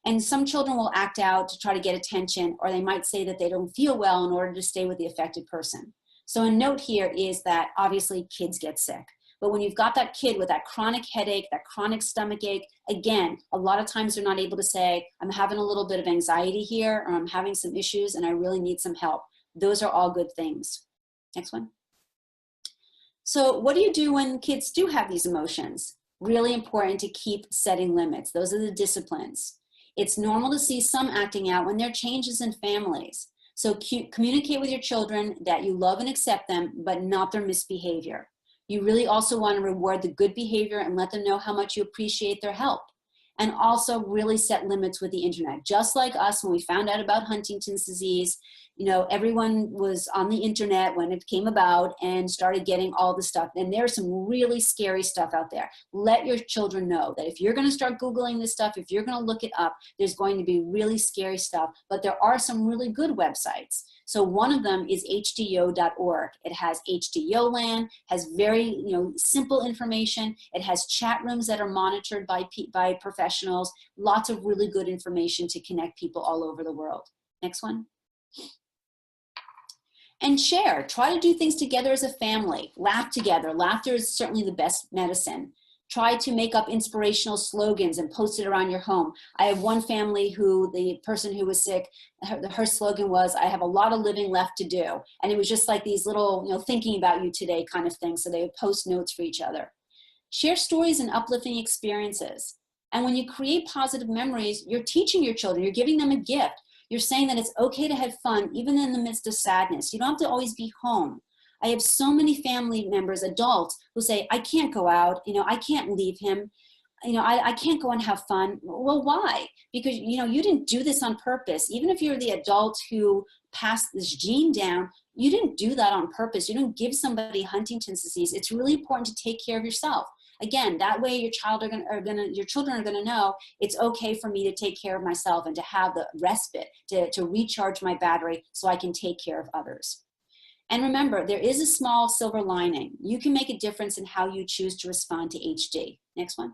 And some children will act out to try to get attention, or they might say that they don't feel well in order to stay with the affected person. So a note here is that obviously kids get sick. But when you've got that kid with that chronic headache, that chronic stomach ache, again, a lot of times they're not able to say, I'm having a little bit of anxiety here, or I'm having some issues and I really need some help. Those are all good things. Next one. So what do you do when kids do have these emotions? Really important to keep setting limits. Those are the disciplines. It's normal to see some acting out when there are changes in families. So communicate with your children that you love and accept them, but not their misbehavior. You really also want to reward the good behavior and let them know how much you appreciate their help. And also really set limits with the internet. Just like us, when we found out about Huntington's disease, everyone was on the internet when it came about and started getting all the stuff. And there's some really scary stuff out there. Let your children know that if you're going to start Googling this stuff, if you're going to look it up, there's going to be really scary stuff. But there are some really good websites. So one of them is hdo.org. It has HDYoLand, has very simple information. It has chat rooms that are monitored by professionals. Lots of really good information to connect people all over the world. Next one. And share. Try to do things together as a family. Laugh together. Laughter is certainly the best medicine. Try to make up inspirational slogans and post it around your home. I have one family who, the person who was sick, her slogan was, I have a lot of living left to do. And it was just like these little, thinking about you today kind of thing. So they would post notes for each other. Share stories and uplifting experiences. And when you create positive memories, you're teaching your children, you're giving them a gift. You're saying that it's okay to have fun, even in the midst of sadness. You don't have to always be home. I have so many family members, adults, who say, I can't go out, I can't leave him. I can't go and have fun. Well, why? Because, you didn't do this on purpose. Even if you're the adult who passed this gene down, you didn't do that on purpose. You didn't give somebody Huntington's disease. It's really important to take care of yourself. Again, that way your children are gonna know it's okay for me to take care of myself and to have the respite to recharge my battery so I can take care of others. And remember, there is a small silver lining. You can make a difference in how you choose to respond to HD. Next one.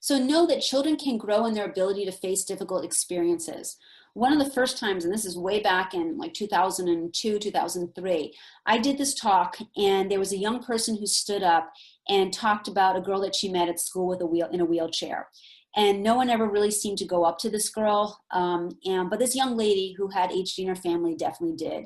So know that children can grow in their ability to face difficult experiences. One of the first times, and this is way back in like 2002, 2003, I did this talk, and there was a young person who stood up and talked about a girl that she met at school with in a wheelchair. And no one ever really seemed to go up to this girl, but this young lady who had HD in her family definitely did.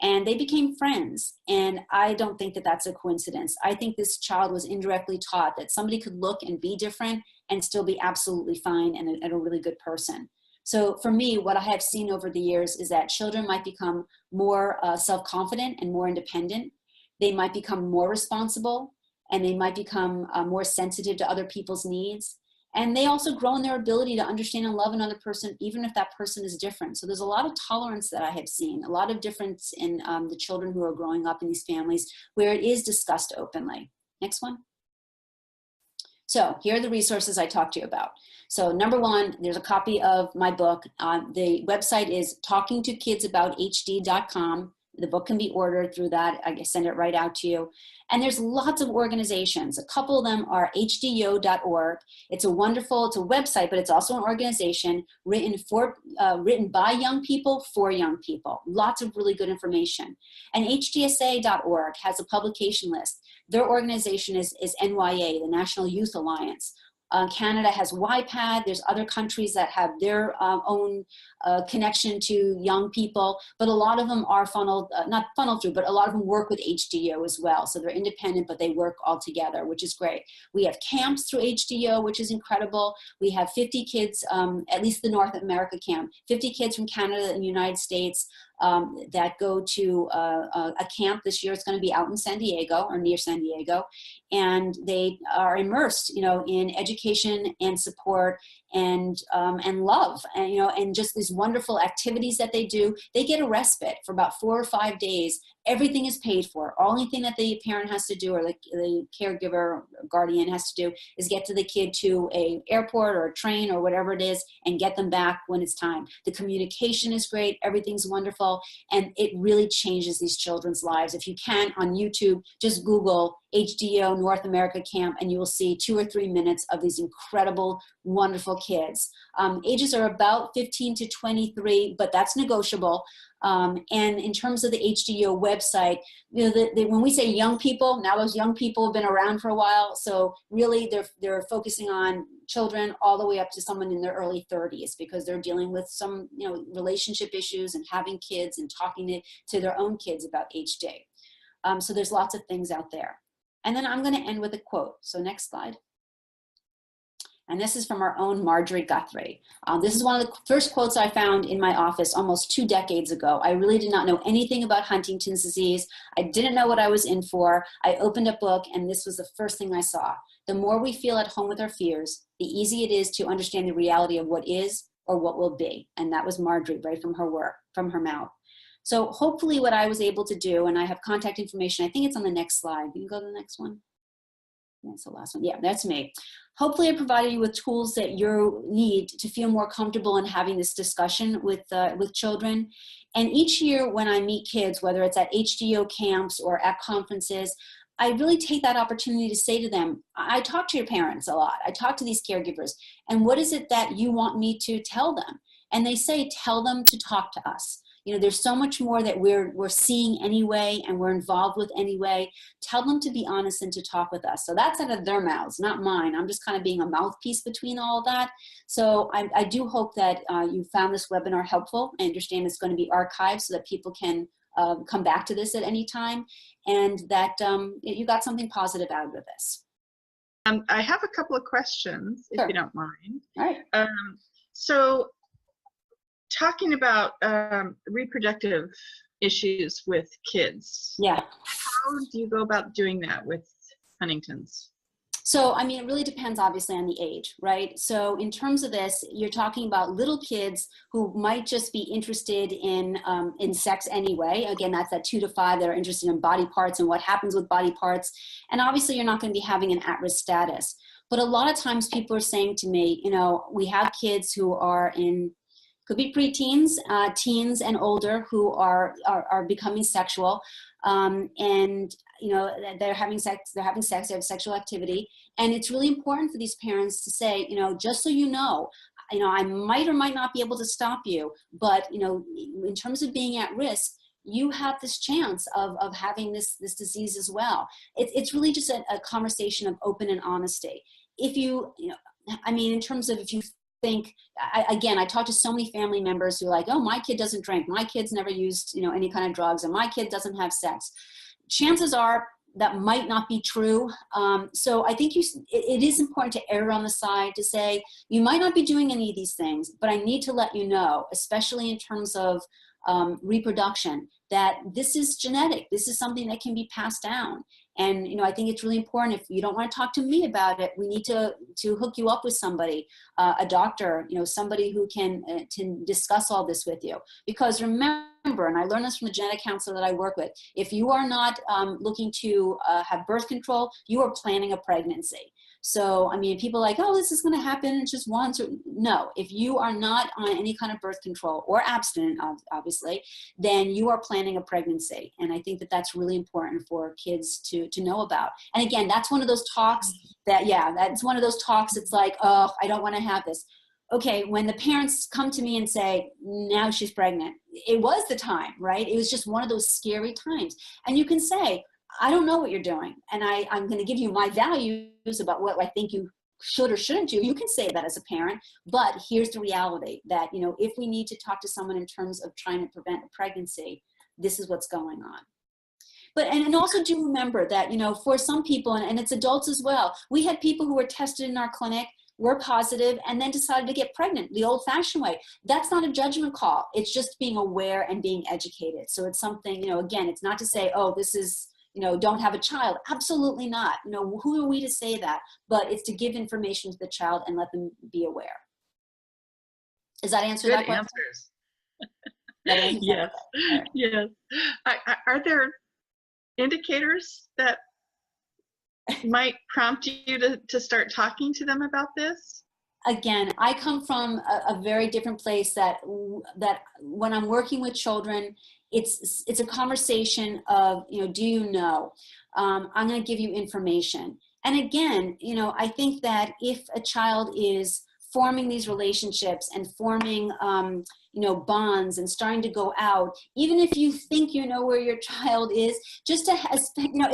And they became friends. And I don't think that that's a coincidence. I think this child was indirectly taught that somebody could look and be different and still be absolutely fine and a really good person. So for me, what I have seen over the years is that children might become more self-confident and more independent. They might become more responsible, and they might become more sensitive to other people's needs. And they also grow in their ability to understand and love another person, even if that person is different. So there's a lot of tolerance that I have seen, a lot of difference in the children who are growing up in these families where it is discussed openly. Next one. So here are the resources I talked to you about. So number one, there's a copy of my book. The website is talkingtokidsaboutHD.com. The book can be ordered through that. I send it right out to you. And there's lots of organizations. A couple of them are hdo.org. It's a website, but it's also an organization written by young people for young people. Lots of really good information. And hdsa.org has a publication list. Their organization is NYA, the National Youth Alliance. Canada has YPAD. There's other countries that have their own connection to young people, but a lot of them are not funneled through, but a lot of them work with HDO as well. So they're independent, but they work all together, which is great. We have camps through HDO, which is incredible. We have 50 kids, at least the North America camp, 50 kids from Canada and the United States that go to a camp. This year it's going to be out in San Diego or near San Diego, and they are immersed, in education and support and love, and just these wonderful activities that they do. They get a respite for about 4 or 5 days. Everything is paid for. Only thing that the parent has to do, or the caregiver or guardian has to do, is get to the kid to a airport or a train or whatever it is and get them back when it's time. The communication is great. Everything's wonderful. And it really changes these children's lives. If you can, on YouTube, just Google HDO North America Camp, and you will see 2 or 3 minutes of these incredible, wonderful kids. Ages are about 15 to 23, but that's negotiable. And in terms of the HDO website, when we say young people, now those young people have been around for a while. So really they're focusing on children all the way up to someone in their early 30s, because they're dealing with some, relationship issues and having kids and talking to their own kids about HD. So there's lots of things out there. And then I'm going to end with a quote. So next slide. And this is from our own Marjorie Guthrie. This is one of the first quotes I found in my office almost 2 decades ago. I really did not know anything about Huntington's disease. I didn't know what I was in for. I opened a book, and this was the first thing I saw. The more we feel at home with our fears, the easier it is to understand the reality of what is or what will be. And that was Marjorie, right from her work, from her mouth. So hopefully what I was able to do, and I have contact information, I think it's on the next slide. You can go to the next one. That's the last one. Yeah, that's me. Hopefully I provided you with tools that you need to feel more comfortable in having this discussion with children. And each year when I meet kids, whether it's at HDO camps or at conferences, I really take that opportunity to say to them, I talk to your parents a lot. I talk to these caregivers. And what is it that you want me to tell them? And they say, tell them to talk to us. There's so much more that we're seeing anyway, and we're involved with anyway. Tell them to be honest and to talk with us. So that's out of their mouths, not mine. I'm just kind of being a mouthpiece between all of that. So I do hope that you found this webinar helpful. I understand it's going to be archived so that people can come back to this at any time, and that you got something positive out of this. I have a couple of questions, Sure. if you don't mind. All right. So talking about reproductive issues with kids. Yeah. How do you go about doing that with Huntington's? So, I mean, it really depends obviously on the age, right? So in terms of this, you're talking about little kids who might just be interested in sex anyway. Again, that's that 2 to 5 that are interested in body parts and what happens with body parts. And obviously you're not going to be having an at-risk status. But a lot of times people are saying to me, you know, we have kids who are in, could be preteens, teens and older, who are becoming sexual. And you know, they're having sex, they have sexual activity. And it's really important for these parents to say, you know, just so you know, I might or might not be able to stop you, but, you know, in terms of being at risk, you have this chance of having this disease as well. It's really just a conversation of open and honesty. If you know, I mean, in terms of if you think, again, I talk to so many family members who are like, oh, my kid doesn't drink, my kid's never used, you know, any kind of drugs, and my kid doesn't have sex. Chances are that might not be true. So I think it is important to err on the side to say, you might not be doing any of these things, but I need to let you know, especially in terms of reproduction, that this is genetic. This is something that can be passed down. And, you know, I think it's really important. If you don't want to talk to me about it, we need to hook you up with somebody, a doctor, you know, somebody who can to discuss all this with you. Because remember, and I learned this from the genetic counselor that I work with, if you are not looking to have birth control, you are planning a pregnancy. So, I mean, people are like, oh, this is going to happen just once. No, if you are not on any kind of birth control or abstinent, obviously, then you are planning a pregnancy. And I think that that's really important for kids to know about. And again, that's one of those talks that, yeah, that's one of those talks. It's like, oh, I don't want to have this. Okay, when the parents come to me and say, now she's pregnant, it was the time, right? It was just one of those scary times. And you can say, I don't know what you're doing, and I'm going to give you my values about what I think you should or shouldn't do. You can say that as a parent, but here's the reality that, you know, if we need to talk to someone in terms of trying to prevent a pregnancy, this is what's going on. But, and also do remember that, you know, for some people, and it's adults as well, we had people who were tested in our clinic, were positive, and then decided to get pregnant the old-fashioned way. That's not a judgment call. It's just being aware and being educated. So it's something, you know, again, it's not to say, oh, this is, you know, don't have a child. Absolutely not. You know, who are we to say that? But it's to give information to the child and let them be aware. Does that answer that question? Good answers. Yes. Right. Yes. Are there indicators that might prompt you to start talking to them about this? Again, I come from a very different place that when I'm working with children, it's a conversation of, you know, do you know? I'm going to give you information. And again, you know, I think that if a child is forming these relationships and forming, you know, bonds and starting to go out, even if you think you know where your child is, just to, you know,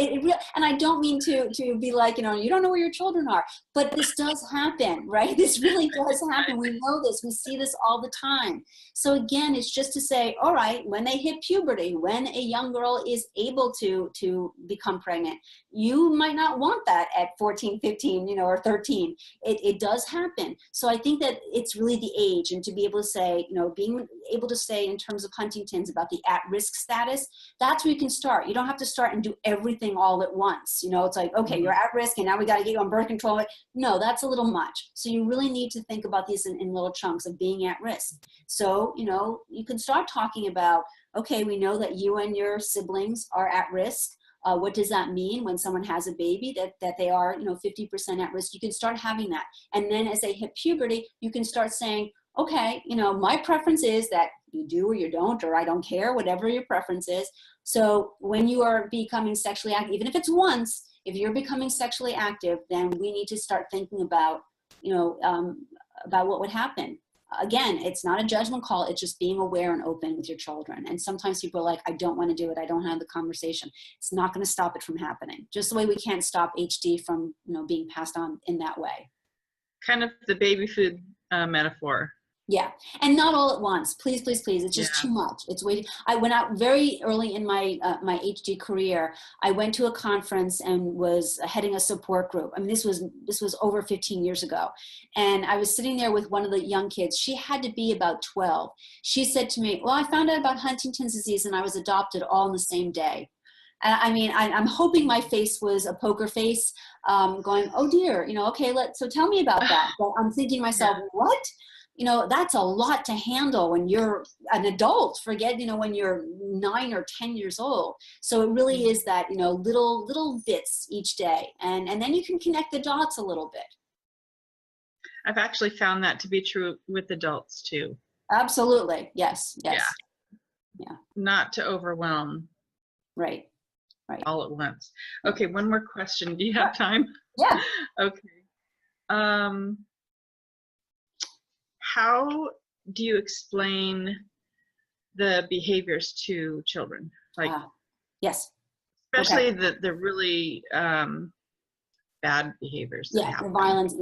and I don't mean to be like, you know, you don't know where your children are, but this does happen, right? This really does happen. We know this. We see this all the time. So again, it's just to say, all right, when they hit puberty, when a young girl is able to become pregnant, you might not want that at 14, 15, you know, or 13. It does happen. So I think that it's really the age, and to be able to say, you know, being able to say in terms of Huntington's about the at-risk status, that's where you can start. You don't have to start and do everything all at once. You know, it's like, okay, you're at risk and now we got to get you on birth control. No, that's a little much. So you really need to think about these in little chunks of being at risk. So, you know, you can start talking about, okay, we know that you and your siblings are at risk. What does that mean when someone has a baby, that they are, you know, 50% at risk? You can start having that. And then as they hit puberty, you can start saying, okay, you know, my preference is that you do or you don't, or I don't care, whatever your preference is. So when you are becoming sexually active, even if it's once, if you're becoming sexually active, then we need to start thinking about, you know, about what would happen. Again, it's not a judgment call. It's just being aware and open with your children. And sometimes people are like, I don't want to do it. I don't have the conversation. It's not going to stop it from happening. Just the way we can't stop HD from, you know, being passed on in that way. Kind of the baby food metaphor. Yeah, and not all at once. Please, please, please. It's just too much. It's way. I went out very early in my my HD career. I went to a conference and was heading a support group. I mean, this was over 15 years ago, and I was sitting there with one of the young kids. She had to be about 12. She said to me, "Well, I found out about Huntington's disease, and I was adopted all in the same day." And I mean, I'm hoping my face was a poker face, going, oh dear, okay, so tell me about that. But I'm thinking to myself, what? That's a lot to handle when you're an adult, forget, when you're 9 or 10 years old. So it really is that, little bits each day. And then you can connect the dots a little bit. I've actually found that to be true with adults too. Absolutely. Yes. Yeah. Not to overwhelm. Right. All at once. Okay. One more question. Do you have time? Yeah. Okay. How do you explain the behaviors to children? Like, yes. especially the really bad behaviors that happen. The violence.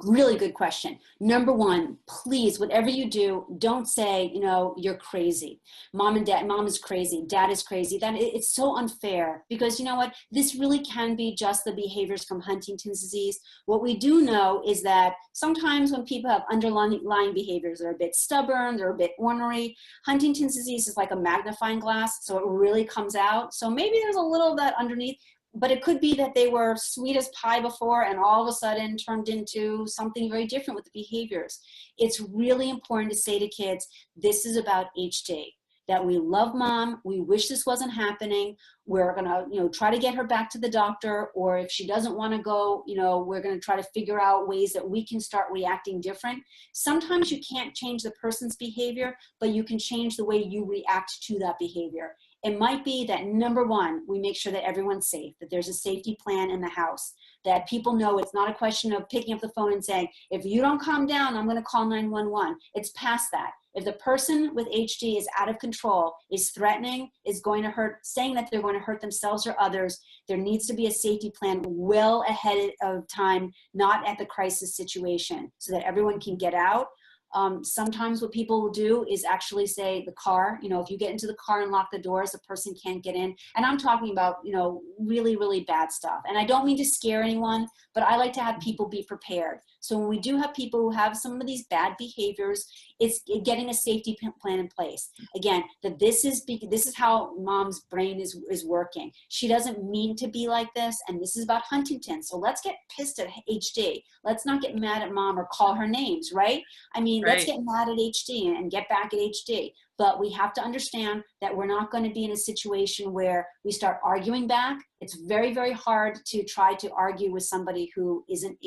Really good question. Number one, please, whatever you do, don't say, you're crazy. Mom is crazy. Dad is crazy. It's so unfair, because you know what? This really can be just the behaviors from Huntington's disease. What we do know is that sometimes when people have underlying behaviors, they're a bit stubborn, they're a bit ornery. Huntington's disease is like a magnifying glass, so it really comes out. So maybe there's a little of that underneath. But it could be that they were sweet as pie before and all of a sudden turned into something very different with the behaviors. It's really important to say to kids, this is about HD, that we love mom, we wish this wasn't happening, we're gonna try to get her back to the doctor, or if she doesn't want to go, we're gonna try to figure out ways that we can start reacting different. Sometimes you can't change the person's behavior, but you can change the way you react to that behavior. It might be that, number one, we make sure that everyone's safe, that there's a safety plan in the house, that people know it's not a question of picking up the phone and saying, if you don't calm down, I'm going to call 911. It's past that. If the person with HD is out of control, is threatening, is going to hurt, saying that they're going to hurt themselves or others, there needs to be a safety plan well ahead of time, not at the crisis situation, so that everyone can get out. Sometimes what people will do is actually say the car, if you get into the car and lock the doors, the person can't get in. And I'm talking about, really, really bad stuff. And I don't mean to scare anyone, but I like to have people be prepared. So when we do have people who have some of these bad behaviors, it's getting a safety plan in place. Again, that this is how mom's brain is working. She doesn't mean to be like this, and this is about Huntington. So let's get pissed at HD. Let's not get mad at mom or call her names, right? I mean, let's get mad at HD and get back at HD. But we have to understand that we're not going to be in a situation where we start arguing back. It's very, very hard to try to argue with somebody who isn't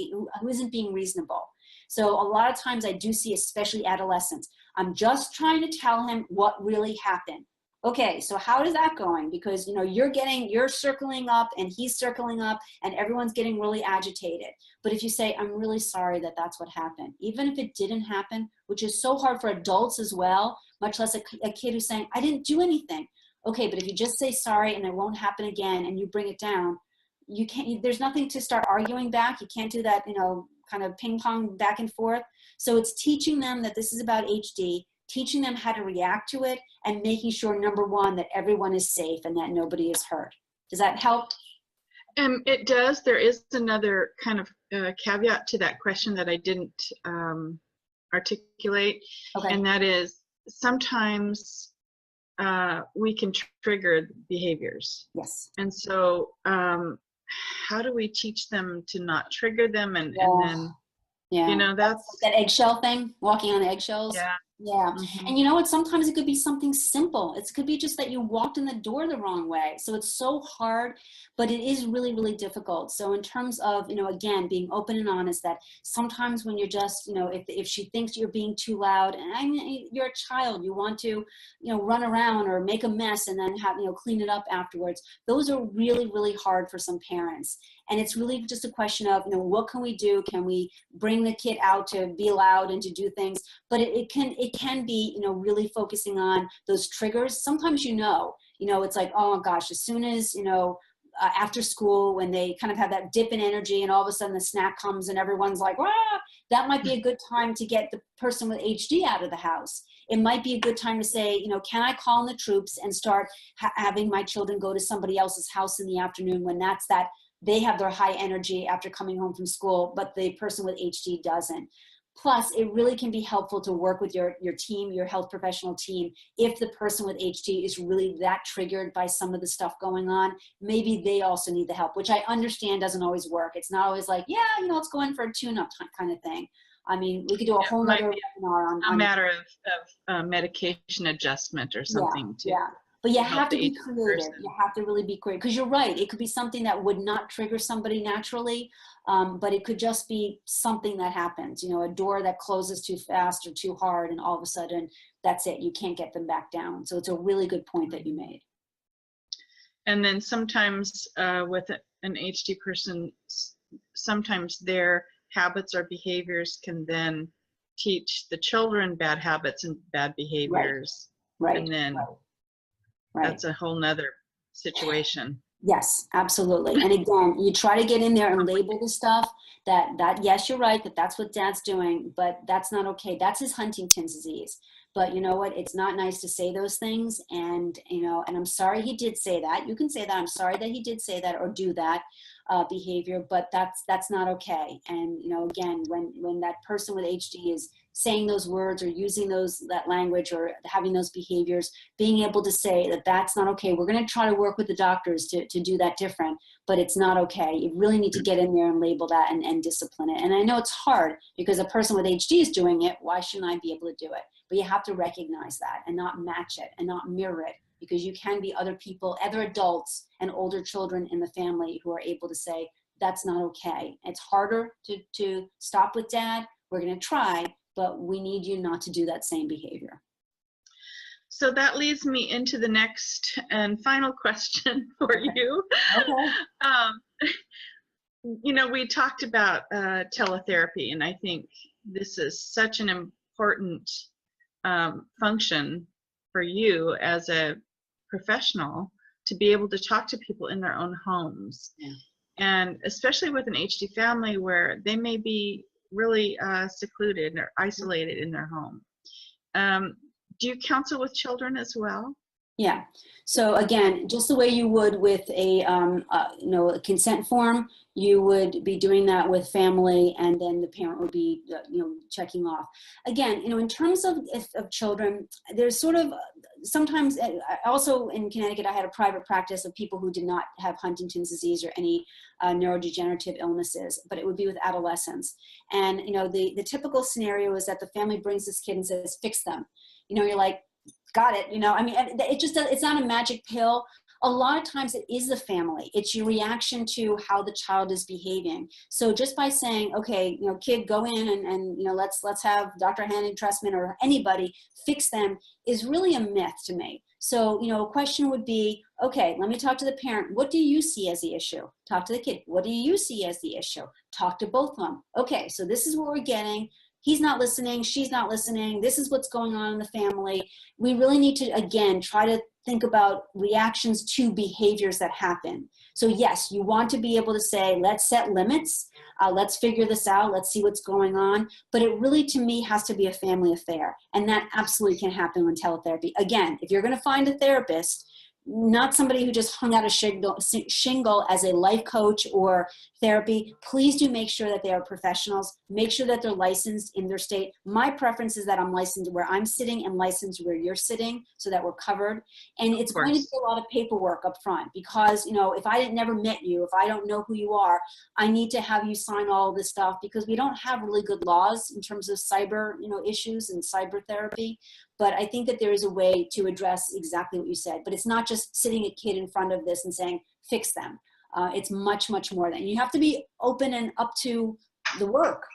being reasonable. So a lot of times I do see, especially adolescents, I'm just trying to tell him what really happened. Okay, so how is that going? Because you're circling up and he's circling up and everyone's getting really agitated. But if you say, I'm really sorry that that's what happened, even if it didn't happen, which is so hard for adults as well, much less a kid who's saying, I didn't do anything. Okay, but if you just say sorry and it won't happen again and you bring it down, there's nothing to start arguing back. You can't do that, kind of ping pong back and forth. So it's teaching them that this is about HD, teaching them how to react to it, and making sure, number one, that everyone is safe and that nobody is hurt. Does that help? It does. There is another kind of caveat to that question that I didn't articulate, and that is sometimes we can trigger behaviors. Yes. And so how do we teach them to not trigger them and then, that's that eggshell thing, walking on eggshells. Yeah. Mm-hmm. And you know what? Sometimes it could be something simple. It could be just that you walked in the door the wrong way. So it's so hard, but it is really, really difficult. So in terms of, again, being open and honest, that sometimes when you're just, if she thinks you're being too loud, and you're a child, you want to, run around or make a mess and then have, clean it up afterwards. Those are really, really hard for some parents. And it's really just a question of, what can we do? Can we bring the kid out to be loud and to do things? But it can be, really focusing on those triggers. Sometimes, it's like, oh my gosh, as soon as, after school, when they kind of have that dip in energy and all of a sudden the snack comes and everyone's like, "Wah!" That might be a good time to get the person with HD out of the house. It might be a good time to say, can I call in the troops and start having my children go to somebody else's house in the afternoon when they have their high energy after coming home from school, but the person with HD doesn't. Plus, it really can be helpful to work with your team, your health professional team. If the person with HD is really that triggered by some of the stuff going on, maybe they also need the help, which I understand doesn't always work. It's not always like, yeah, you know, let's go in for a tune-up kind of thing. I mean, we could do a whole might other be webinar on a matter of medication adjustment or something to yeah. But you help have to the be aged creative. person. You have to really be creative, because you're right. It could be something that would not trigger somebody naturally, but it could just be something that happens. You know, a door that closes too fast or too hard, and all of a sudden, that's it. You can't get them back down. So it's a really good point that you made. And then sometimes with an HD person, sometimes their habits or behaviors can then teach the children bad habits and bad behaviors. Right. And then Right. that's a whole nother situation. Yes, absolutely. And again, you try to get in there and label the stuff that yes, you're right, that's what dad's doing, but that's not okay. That's his Huntington's disease. But you know what? It's not nice to say those things. And, you know, and I'm sorry he did say that. You can say that. I'm sorry that he did say that or do that behavior, but that's not okay. And, you know, again, when that person with HD is saying those words or using that language or having those behaviors, being able to say that that's not okay. We're going to try to work with the doctors to do that different, but it's not okay. You really need to get in there and label that and discipline it. And I know it's hard because a person with HD is doing it. Why shouldn't I be able to do it? But you have to recognize that and not match it and not mirror it, because you can be other people, other adults and older children in the family who are able to say, that's not okay. It's harder to stop with dad. We're going to try, but we need you not to do that same behavior. So that leads me into the next and final question for you. Okay. You know, we talked about teletherapy, and I think this is such an important function for you as a professional to be able to talk to people in their own homes. Yeah. And especially with an HD family where they may be really secluded or isolated in their home. Do you counsel with children as well? Yeah. So again, just the way you would with a a consent form, you would be doing that with family, and then the parent would be checking off. Again, in terms of children, there's sort of sometimes. Also in Connecticut, I had a private practice of people who did not have Huntington's disease or any neurodegenerative illnesses, but it would be with adolescents. And the typical scenario is that the family brings this kid and says, "Fix them." You're like, got it. I mean, it's not a magic pill. A lot of times it is the family. It's your reaction to how the child is behaving. So just by saying, okay, kid, go in and let's have Dr. Hennig-Trestman or anybody fix them is really a myth to me. So, a question would be, okay, let me talk to the parent. What do you see as the issue? Talk to the kid. What do you see as the issue? Talk to both of them. Okay, so this is what we're getting. He's not listening, she's not listening, this is what's going on in the family. We really need to, again, try to think about reactions to behaviors that happen. So yes, you want to be able to say, let's set limits, let's figure this out, let's see what's going on. But it really, to me, has to be a family affair. And that absolutely can happen with teletherapy. Again, if you're gonna find a therapist, not somebody who just hung out a shingle as a life coach or therapy, please do make sure that they are professionals. Make sure that they're licensed in their state. My preference is that I'm licensed where I'm sitting and licensed where you're sitting so that we're covered. And it's going to be a lot of paperwork up front because, if I never met you, if I don't know who you are, I need to have you sign all of this stuff because we don't have really good laws in terms of cyber, issues and cyber therapy. But I think that there is a way to address exactly what you said. But it's not just sitting a kid in front of this and saying, fix them. It's much, much more than. You have to be open and up to the work.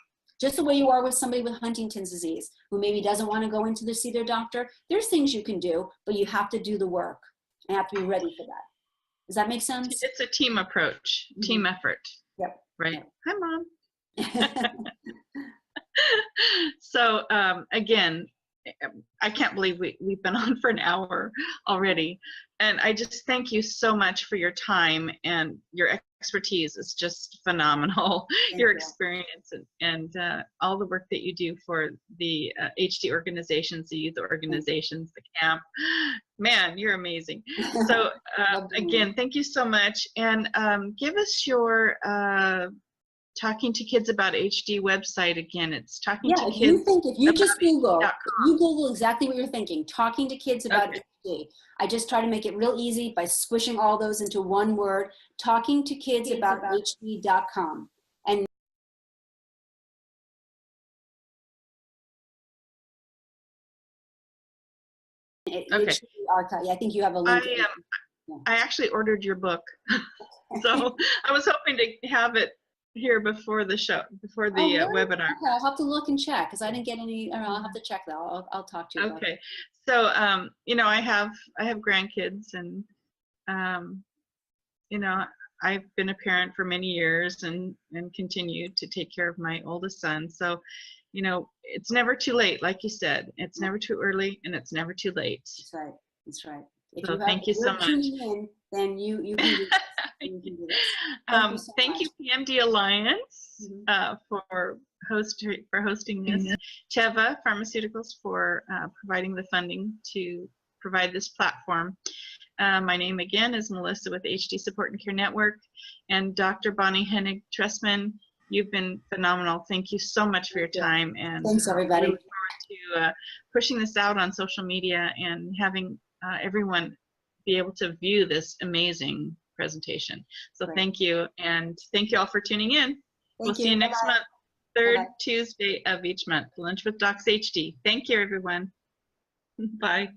Just the way you are with somebody with Huntington's disease who maybe doesn't want to go into see their doctor. There's things you can do, but you have to do the work and have to be ready for that. Does that make sense? It's a team approach, team effort. Yep. Right. Yep. Hi, Mom. So again, I can't believe we've been on for an hour already. And I just thank you so much for your time, and your expertise is just phenomenal. Your experience and all the work that you do for the HD organizations, the youth organizations, the camp. Man, you're amazing. So again, thank you so much. And give us your Talking to Kids About HD website again. It's talking Yeah, to if kids. you think, if you just Google, HD.com. if you Google exactly what you're thinking, talking to kids about Okay. HD. I just try to make it real easy by squishing all those into one word, talking to kids about HD.com. And Okay. HD archive. Yeah, I think you have a link. I actually ordered your book, so I was hoping to have it here before the show, before the really? webinar. Okay, I'll have to look and check because I didn't get any. I'll have to check that. I'll talk to you about it. Okay, so you know, I have grandkids, and you know, I've been a parent for many years, and continue to take care of my oldest son. So, you know, it's never too late, like you said. It's never too early, and it's never too late. That's right. That's right. So thank you so much. Tuning in, then you can do this. You can do this. Thank you, PMD Alliance, for hosting this. Teva Pharmaceuticals for providing the funding to provide this platform. My name again is Melissa with HD Support and Care Network, and Dr. Bonnie Hennig-Trestman, you've been phenomenal. Thank you so much for your time, and thanks everybody. we look forward to pushing this out on social media and having everyone be able to view this amazing presentation. So thank you, and thank you all for tuning in. We'll see you next month, third Tuesday of each month, Lunch with Docs HD. Thank you, everyone. Bye.